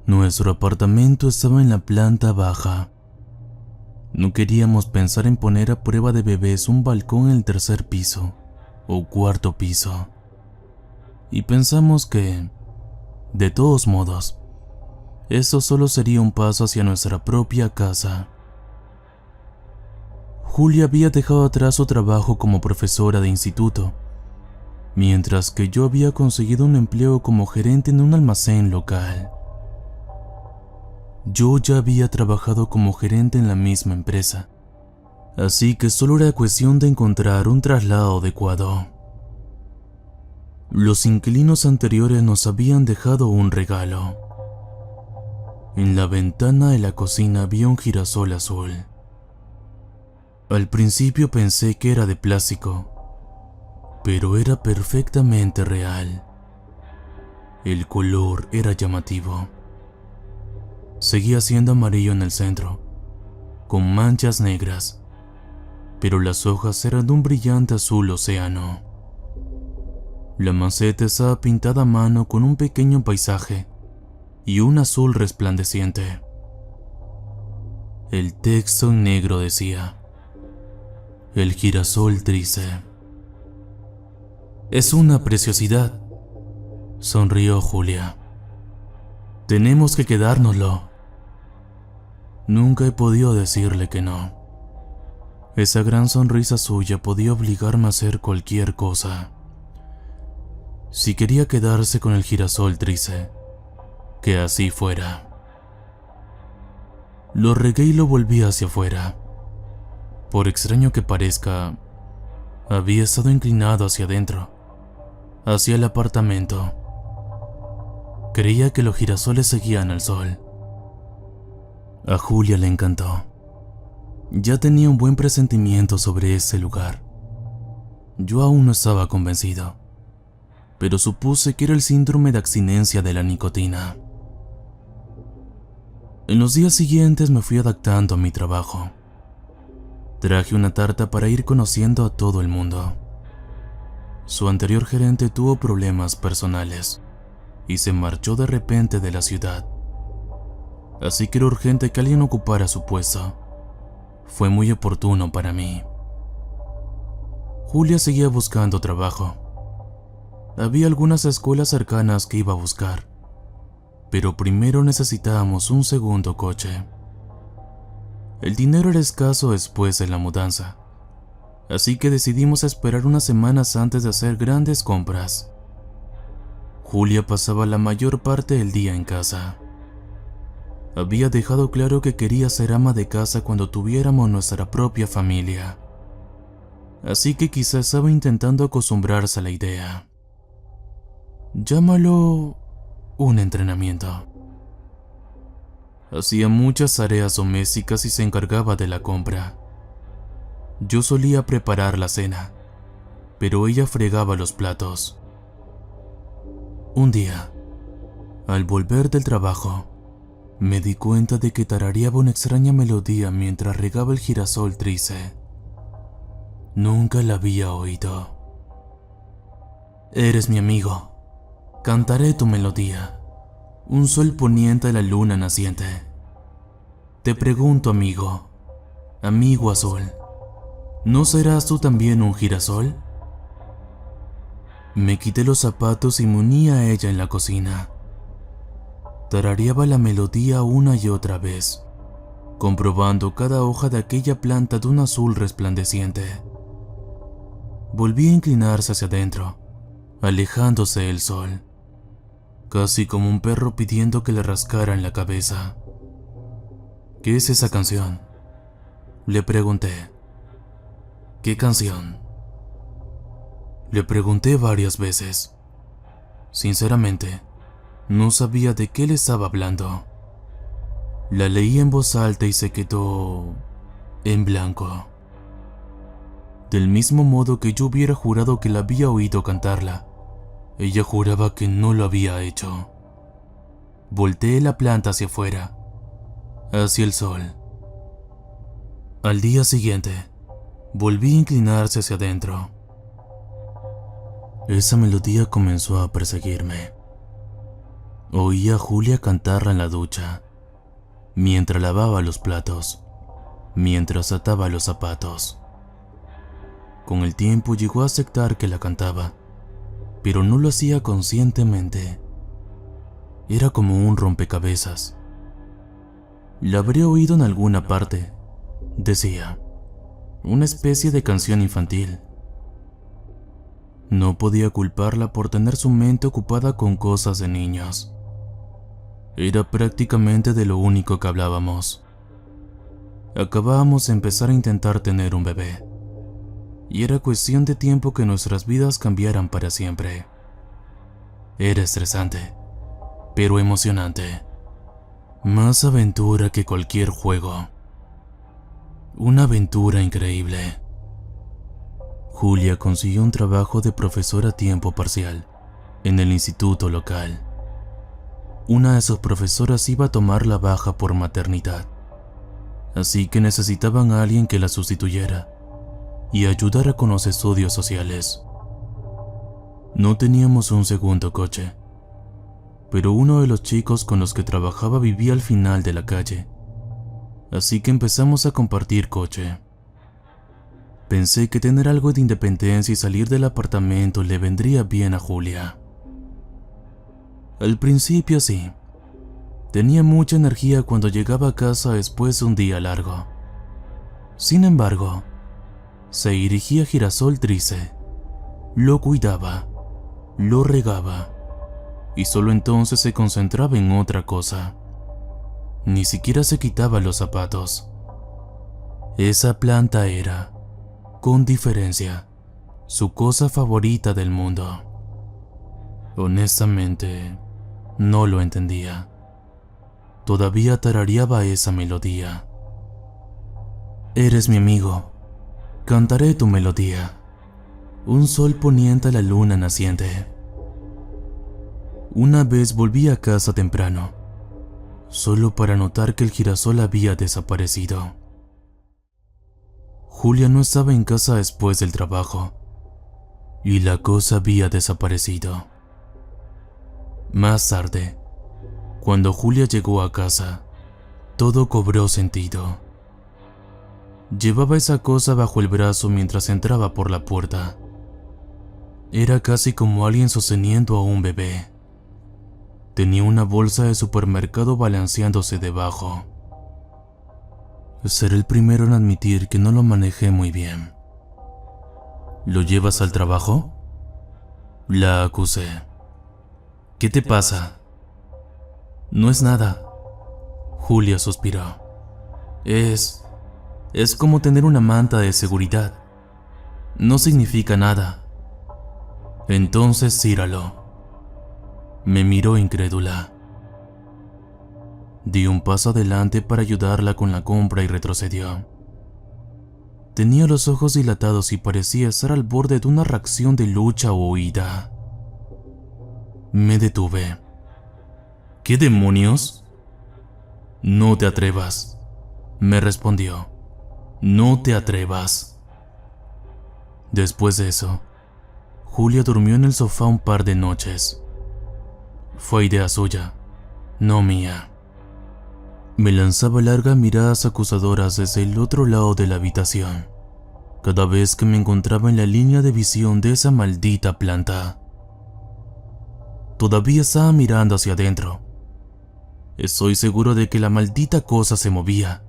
Nuestro apartamento estaba en la planta baja. No queríamos pensar en poner a prueba de bebés un balcón en el 3er piso o 4º piso. Y pensamos que, de todos modos, eso solo sería un paso hacia nuestra propia casa. Julia había dejado atrás su trabajo como profesora de instituto, mientras que yo había conseguido un empleo como gerente en un almacén local. Yo ya había trabajado como gerente en la misma empresa, así que solo era cuestión de encontrar un traslado adecuado. Los inquilinos anteriores nos habían dejado un regalo. En la ventana de la cocina había un girasol azul. Al principio pensé que era de plástico, pero era perfectamente real. El color era llamativo. Seguía siendo amarillo en el centro, con manchas negras, pero las hojas eran de un brillante azul océano. La maceta estaba pintada a mano con un pequeño paisaje y un azul resplandeciente. El texto en negro decía: el girasol triste. Es una preciosidad, sonrió Julia. Tenemos que quedárnoslo. Nunca he podido decirle que no. Esa gran sonrisa suya podía obligarme a hacer cualquier cosa. Si quería quedarse con el girasol Trice, que así fuera. Lo regué y lo volví hacia afuera. Por extraño que parezca, había estado inclinado hacia adentro, hacia el apartamento. Creía que los girasoles seguían al sol. A Julia le encantó. Ya tenía un buen presentimiento sobre ese lugar. Yo aún no estaba convencido, pero supuse que era el síndrome de abstinencia de la nicotina. En los días siguientes me fui adaptando a mi trabajo. Traje una tarta para ir conociendo a todo el mundo. Su anterior gerente tuvo problemas personales y se marchó de repente de la ciudad. Así que era urgente que alguien ocupara su puesto. Fue muy oportuno para mí. Julia seguía buscando trabajo. Había algunas escuelas cercanas que iba a buscar, pero primero necesitábamos un segundo coche. El dinero era escaso después de la mudanza, así que decidimos esperar unas semanas antes de hacer grandes compras. Julia pasaba la mayor parte del día en casa. Había dejado claro que quería ser ama de casa cuando tuviéramos nuestra propia familia, así que quizás estaba intentando acostumbrarse a la idea. Llámalo un entrenamiento. Hacía muchas tareas domésticas y se encargaba de la compra. Yo solía preparar la cena, pero ella fregaba los platos. Un día, al volver del trabajo, me di cuenta de que tarareaba una extraña melodía mientras regaba el girasol Trice. Nunca la había oído. Eres mi amigo. Cantaré tu melodía. Un sol poniente a la luna naciente. Te pregunto, amigo, amigo azul, ¿no serás tú también un girasol? Me quité los zapatos y me uní a ella en la cocina. Tarareaba la melodía una y otra vez, comprobando cada hoja de aquella planta de un azul resplandeciente. Volví a inclinarse hacia adentro, alejándose del sol, casi como un perro pidiendo que le rascaran la cabeza. ¿Qué es esa canción?, le pregunté. ¿Qué canción?, le pregunté varias veces. Sinceramente, no sabía de qué le estaba hablando. La leí en voz alta y se quedó en blanco. Del mismo modo que yo hubiera jurado que la había oído cantarla, ella juraba que no lo había hecho. Volteé la planta hacia afuera, hacia el sol. Al día siguiente, volví a inclinarse hacia adentro. Esa melodía comenzó a perseguirme. Oía a Julia cantarla en la ducha, mientras lavaba los platos, mientras ataba los zapatos. Con el tiempo llegó a aceptar que la cantaba, pero no lo hacía conscientemente. Era como un rompecabezas. La habré oído en alguna parte, decía, una especie de canción infantil. No podía culparla por tener su mente ocupada con cosas de niños. Era prácticamente de lo único que hablábamos. Acabábamos de empezar a intentar tener un bebé, y era cuestión de tiempo que nuestras vidas cambiaran para siempre. Era estresante, pero emocionante. Más aventura que cualquier juego. Una aventura increíble. Julia consiguió un trabajo de profesora a tiempo parcial en el instituto local. Una de sus profesoras iba a tomar la baja por maternidad, así que necesitaban a alguien que la sustituyera y ayudara con los estudios sociales. No teníamos un segundo coche, pero uno de los chicos con los que trabajaba vivía al final de la calle, así que empezamos a compartir coche. Pensé que tener algo de independencia y salir del apartamento le vendría bien a Julia. Al principio sí. Tenía mucha energía cuando llegaba a casa después de un día largo. Sin embargo, se dirigía a Girasol triste. Lo cuidaba, lo regaba, y solo entonces se concentraba en otra cosa. Ni siquiera se quitaba los zapatos. Esa planta era, con diferencia, su cosa favorita del mundo. Honestamente, no lo entendía. Todavía tarareaba esa melodía. Eres mi amigo, cantaré tu melodía. Un sol poniente a la luna naciente. Una vez volví a casa temprano, solo para notar que el girasol había desaparecido. Julia no estaba en casa después del trabajo, y la cosa había desaparecido. Más tarde, cuando Julia llegó a casa, todo cobró sentido. Llevaba esa cosa bajo el brazo mientras entraba por la puerta. Era casi como alguien sosteniendo a un bebé. Tenía una bolsa de supermercado balanceándose debajo. Seré el primero en admitir que no lo manejé muy bien. ¿Lo llevas al trabajo?, la acusé. ¿Qué te pasa? No es nada. Julia suspiró. Es como tener una manta de seguridad. No significa nada. Entonces tíralo. Me miró incrédula. Di un paso adelante para ayudarla con la compra y retrocedió. Tenía los ojos dilatados y parecía estar al borde de una reacción de lucha o huida. Me detuve. ¿Qué demonios? No te atrevas, me respondió. No te atrevas. Después de eso, Julia durmió en el sofá un par de noches. Fue idea suya, no mía. Me lanzaba largas miradas acusadoras desde el otro lado de la habitación, cada vez que me encontraba en la línea de visión de esa maldita planta. Todavía estaba mirando hacia adentro. Estoy seguro de que la maldita cosa se movía,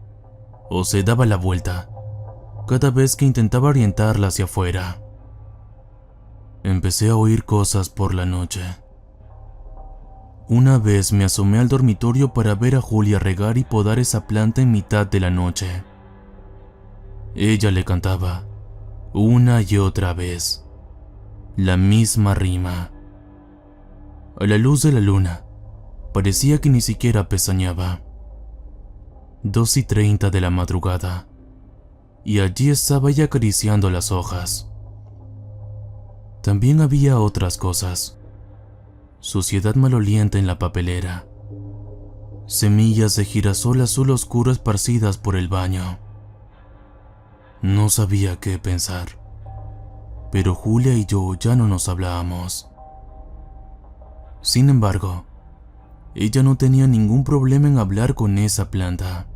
o se daba la vuelta, cada vez que intentaba orientarla hacia afuera. Empecé a oír cosas por la noche. Una vez me asomé al dormitorio para ver a Julia regar y podar esa planta en mitad de la noche. Ella le cantaba, una y otra vez, la misma rima. A la luz de la luna, parecía que ni siquiera pestañeaba. 2:30 de la madrugada, y allí estaba ella acariciando las hojas. También había otras cosas. Suciedad maloliente en la papelera. Semillas de girasol azul oscuro esparcidas por el baño. No sabía qué pensar, pero Julia y yo ya no nos hablábamos. Sin embargo, ella no tenía ningún problema en hablar con esa planta.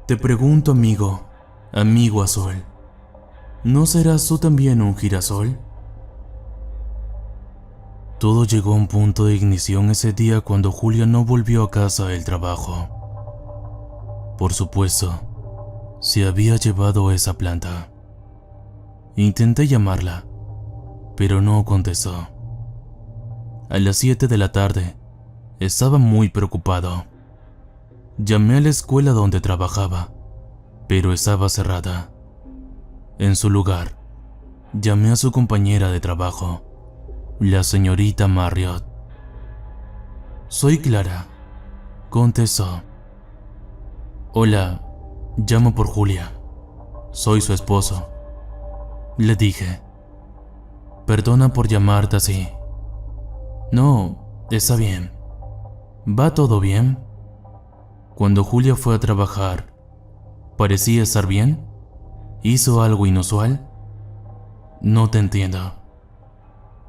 Te pregunto, amigo azul, ¿no serás tú también un girasol? Todo llegó a un punto de ignición ese día cuando Julia no volvió a casa del trabajo. Por supuesto, se había llevado esa planta. Intenté llamarla, pero no contestó. A las 7 de la tarde, estaba muy preocupado. Llamé a la escuela donde trabajaba, pero estaba cerrada. En su lugar, llamé a su compañera de trabajo, la señorita Marriott. Soy Clara, contestó. Hola, llamo por Julia. Soy su esposo. Le dije. Perdona por llamarte así. No, está bien. ¿Va todo bien? Cuando Julia fue a trabajar, ¿parecía estar bien? ¿Hizo algo inusual? No te entiendo.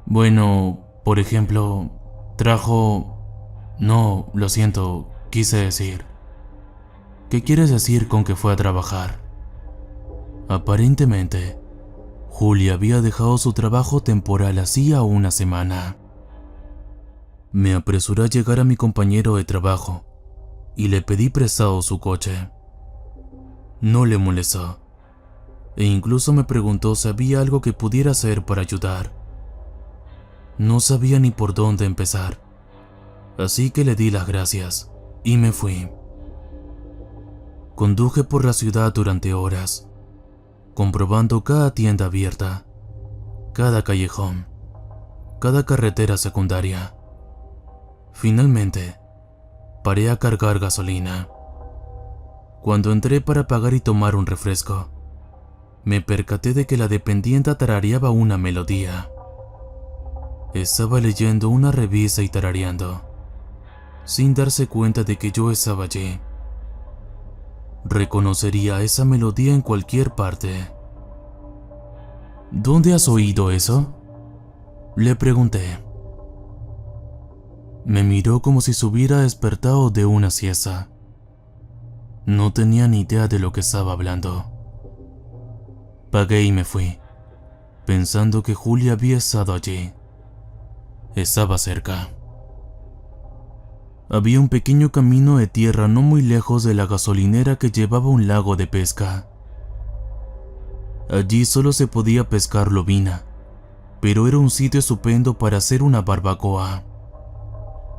Bueno, por ejemplo, trajo... No, lo siento, quise decir. ¿Qué quieres decir con que fue a trabajar? Aparentemente, Julia había dejado su trabajo temporal hacía una semana. Me apresuré a llegar a mi compañero de trabajo y le pedí prestado su coche. No le molestó, e incluso me preguntó si había algo que pudiera hacer para ayudar. No sabía ni por dónde empezar, así que le di las gracias y me fui. Conduje por la ciudad durante horas, comprobando cada tienda abierta, cada callejón, cada carretera secundaria. Finalmente, paré a cargar gasolina. Cuando entré para pagar y tomar un refresco, me percaté de que la dependienta tarareaba una melodía. Estaba leyendo una revista y tarareando, sin darse cuenta de que yo estaba allí. Reconocería esa melodía en cualquier parte. ¿Dónde has oído eso?, le pregunté. Me miró como si se hubiera despertado de una siesta. No tenía ni idea de lo que estaba hablando. Pagué y me fui, pensando que Julia había estado allí. Estaba cerca. Había un pequeño camino de tierra no muy lejos de la gasolinera que llevaba a un lago de pesca. Allí solo se podía pescar lobina, pero era un sitio estupendo para hacer una barbacoa.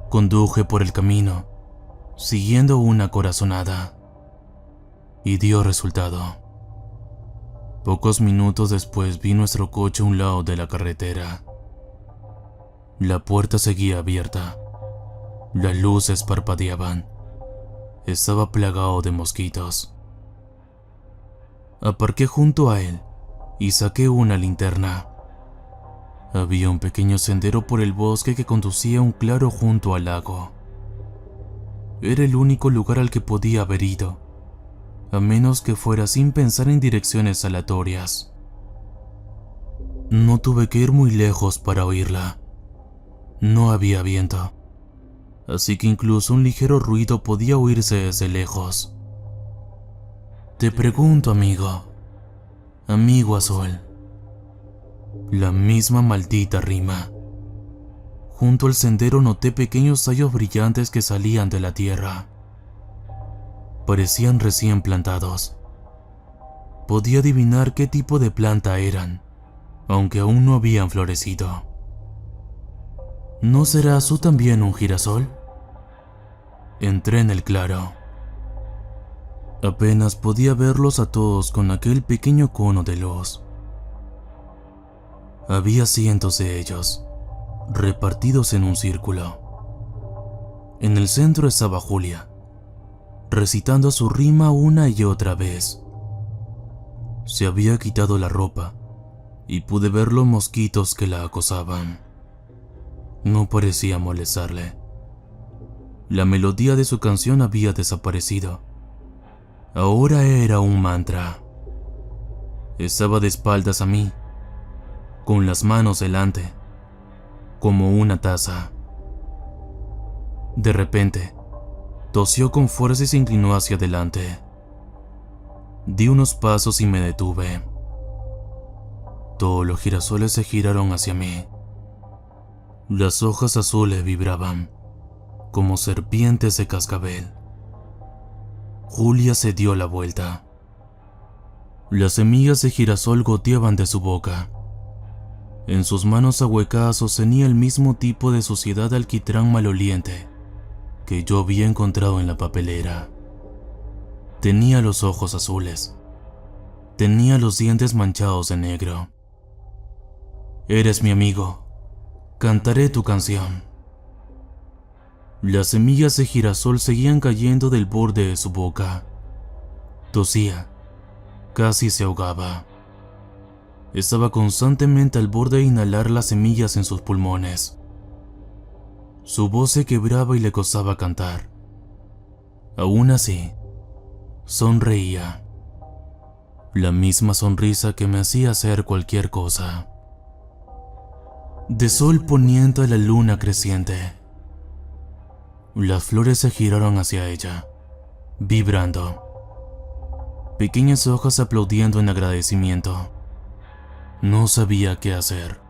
Conduje por el camino, siguiendo una corazonada, y dio resultado. Pocos minutos después vi nuestro coche a un lado de la carretera. La puerta seguía abierta. Las luces parpadeaban. Estaba plagado de mosquitos. Aparqué junto a él y saqué una linterna. Había un pequeño sendero por el bosque que conducía a un claro junto al lago. Era el único lugar al que podía haber ido, a menos que fuera sin pensar en direcciones aleatorias. No tuve que ir muy lejos para oírla. No había viento, así que incluso un ligero ruido podía oírse desde lejos. Te pregunto, amigo azul. La misma maldita rima. Junto al sendero noté pequeños tallos brillantes que salían de la tierra. Parecían recién plantados. Podía adivinar qué tipo de planta eran, aunque aún no habían florecido. ¿No serás tú también un girasol? Entré en el claro. Apenas podía verlos a todos con aquel pequeño cono de luz. Había cientos de ellos, repartidos en un círculo. En el centro estaba Julia, recitando su rima una y otra vez. Se había quitado la ropa y pude ver los mosquitos que la acosaban. No parecía molestarle. La melodía de su canción había desaparecido. Ahora era un mantra. Estaba de espaldas a mí, con las manos delante, como una taza. De repente, tosió con fuerza y se inclinó hacia adelante. Di unos pasos y me detuve. Todos los girasoles se giraron hacia mí. Las hojas azules vibraban, como serpientes de cascabel. Julia se dio la vuelta. Las semillas de girasol goteaban de su boca. En sus manos ahuecadas sostenía el mismo tipo de suciedad de alquitrán maloliente que yo había encontrado en la papelera. Tenía los ojos azules. Tenía los dientes manchados de negro. Eres mi amigo. Cantaré tu canción. Las semillas de girasol seguían cayendo del borde de su boca. Tosía. Casi se ahogaba. Estaba constantemente al borde de inhalar las semillas en sus pulmones. Su voz se quebraba y le costaba cantar. Aún así, sonreía. La misma sonrisa que me hacía hacer cualquier cosa. De sol poniente a la luna creciente. Las flores se giraron hacia ella, vibrando. pequeñas hojas aplaudiendo en agradecimiento. No sabía qué hacer.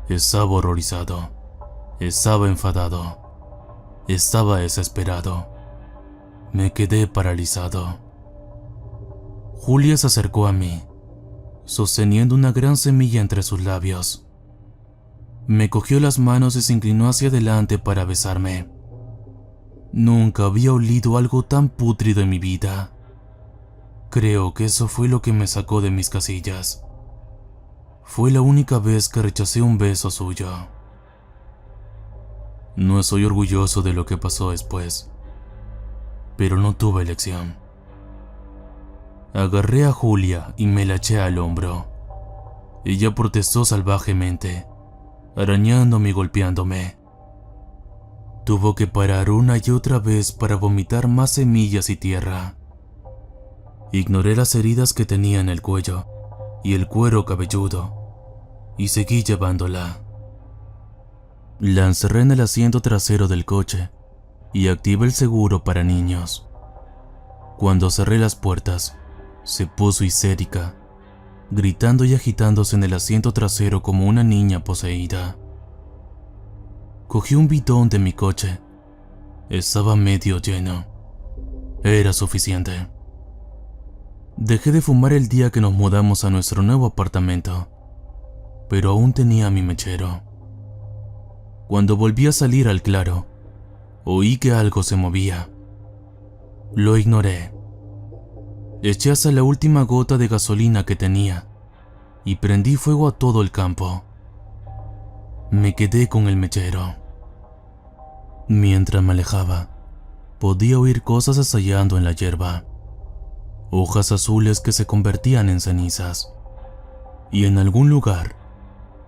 Estaba horrorizado. Estaba enfadado. Estaba desesperado. Me quedé paralizado. Julia se acercó a mí, sosteniendo una gran semilla entre sus labios. Me cogió las manos y se inclinó hacia adelante para besarme. Nunca había olido algo tan pútrido en mi vida. Creo que eso fue lo que me sacó de mis casillas. Fue la única vez que rechacé un beso suyo. No estoy orgulloso de lo que pasó después, pero no tuve elección. Agarré a Julia y me la eché al hombro. Ella protestó salvajemente, arañándome y golpeándome. Tuvo que parar una y otra vez para vomitar más semillas y tierra. Ignoré las heridas que tenía en el cuello y el cuero cabelludo, y seguí llevándola. La encerré en el asiento trasero del coche y activé el seguro para niños. Cuando cerré las puertas, se puso histérica, gritando y agitándose en el asiento trasero como una niña poseída. Cogí un bidón de mi coche. Estaba medio lleno. Era suficiente. Dejé de fumar el día que nos mudamos a nuestro nuevo apartamento, pero aún tenía mi mechero. Cuando volví a salir al claro, oí que algo se movía. Lo ignoré. Eché hasta la última gota de gasolina que tenía y prendí fuego a todo el campo. Me quedé con el mechero. Mientras me alejaba, podía oír cosas estallando en la hierba. Hojas azules que se convertían en cenizas. Y en algún lugar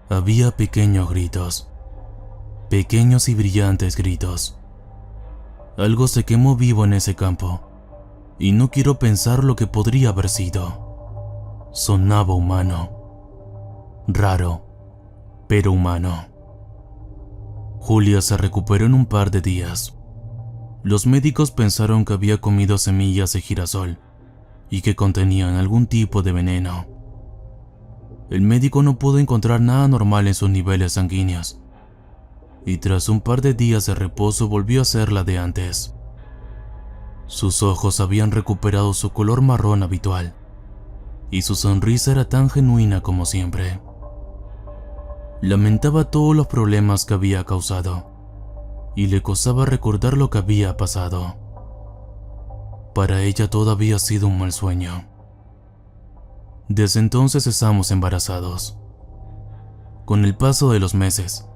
había pequeños gritos. Pequeños y brillantes gritos. Algo se quemó vivo en ese campo, y no quiero pensar lo que podría haber sido. Sonaba humano. Raro, pero humano. Julia se recuperó en un par de días. Los médicos pensaron que había comido semillas de girasol y que contenían algún tipo de veneno. El médico no pudo encontrar nada normal en sus niveles sanguíneos, y tras un par de días de reposo volvió a ser la de antes. Sus ojos habían recuperado su color marrón habitual, y su sonrisa era tan genuina como siempre. Lamentaba todos los problemas que había causado, y le costaba recordar lo que había pasado. Para ella todo había sido un mal sueño. Desde entonces estamos embarazados. Con el paso de los meses,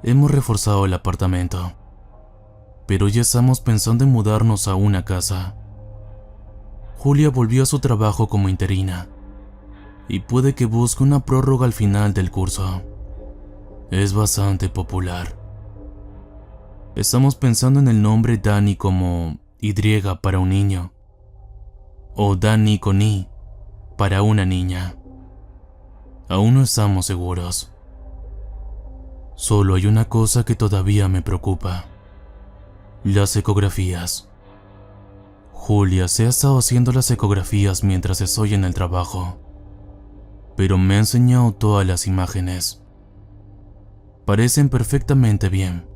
hemos reforzado el apartamento, pero ya estamos pensando en mudarnos a una casa. Julia volvió a su trabajo como interina, y puede que busque una prórroga al final del curso. Es bastante popular. Estamos pensando en el nombre Dani como Y para un niño, o Dani con I para una niña. Aún no estamos seguros. Solo hay una cosa que todavía me preocupa: las ecografías. Julia se ha estado haciendo las ecografías mientras estoy en el trabajo, pero me ha enseñado todas las imágenes. Parecen perfectamente bien,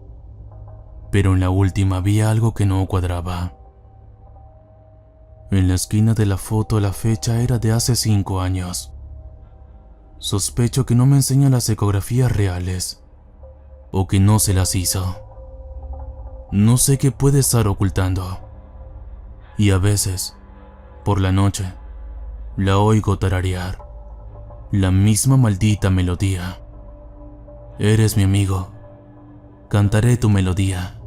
pero en la última había algo que no cuadraba. En la esquina de la foto la fecha era de hace 5 años. Sospecho que no me enseña las ecografías reales, o que no se las hizo. No sé qué puede estar ocultando. Y a veces, por la noche, la oigo tararear la misma maldita melodía. Eres mi amigo, cantaré tu melodía.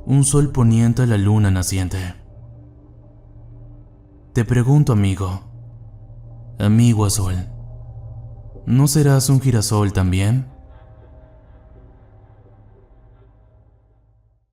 Un sol poniente a la luna naciente. Te pregunto, amigo azul, ¿no serás un girasol también?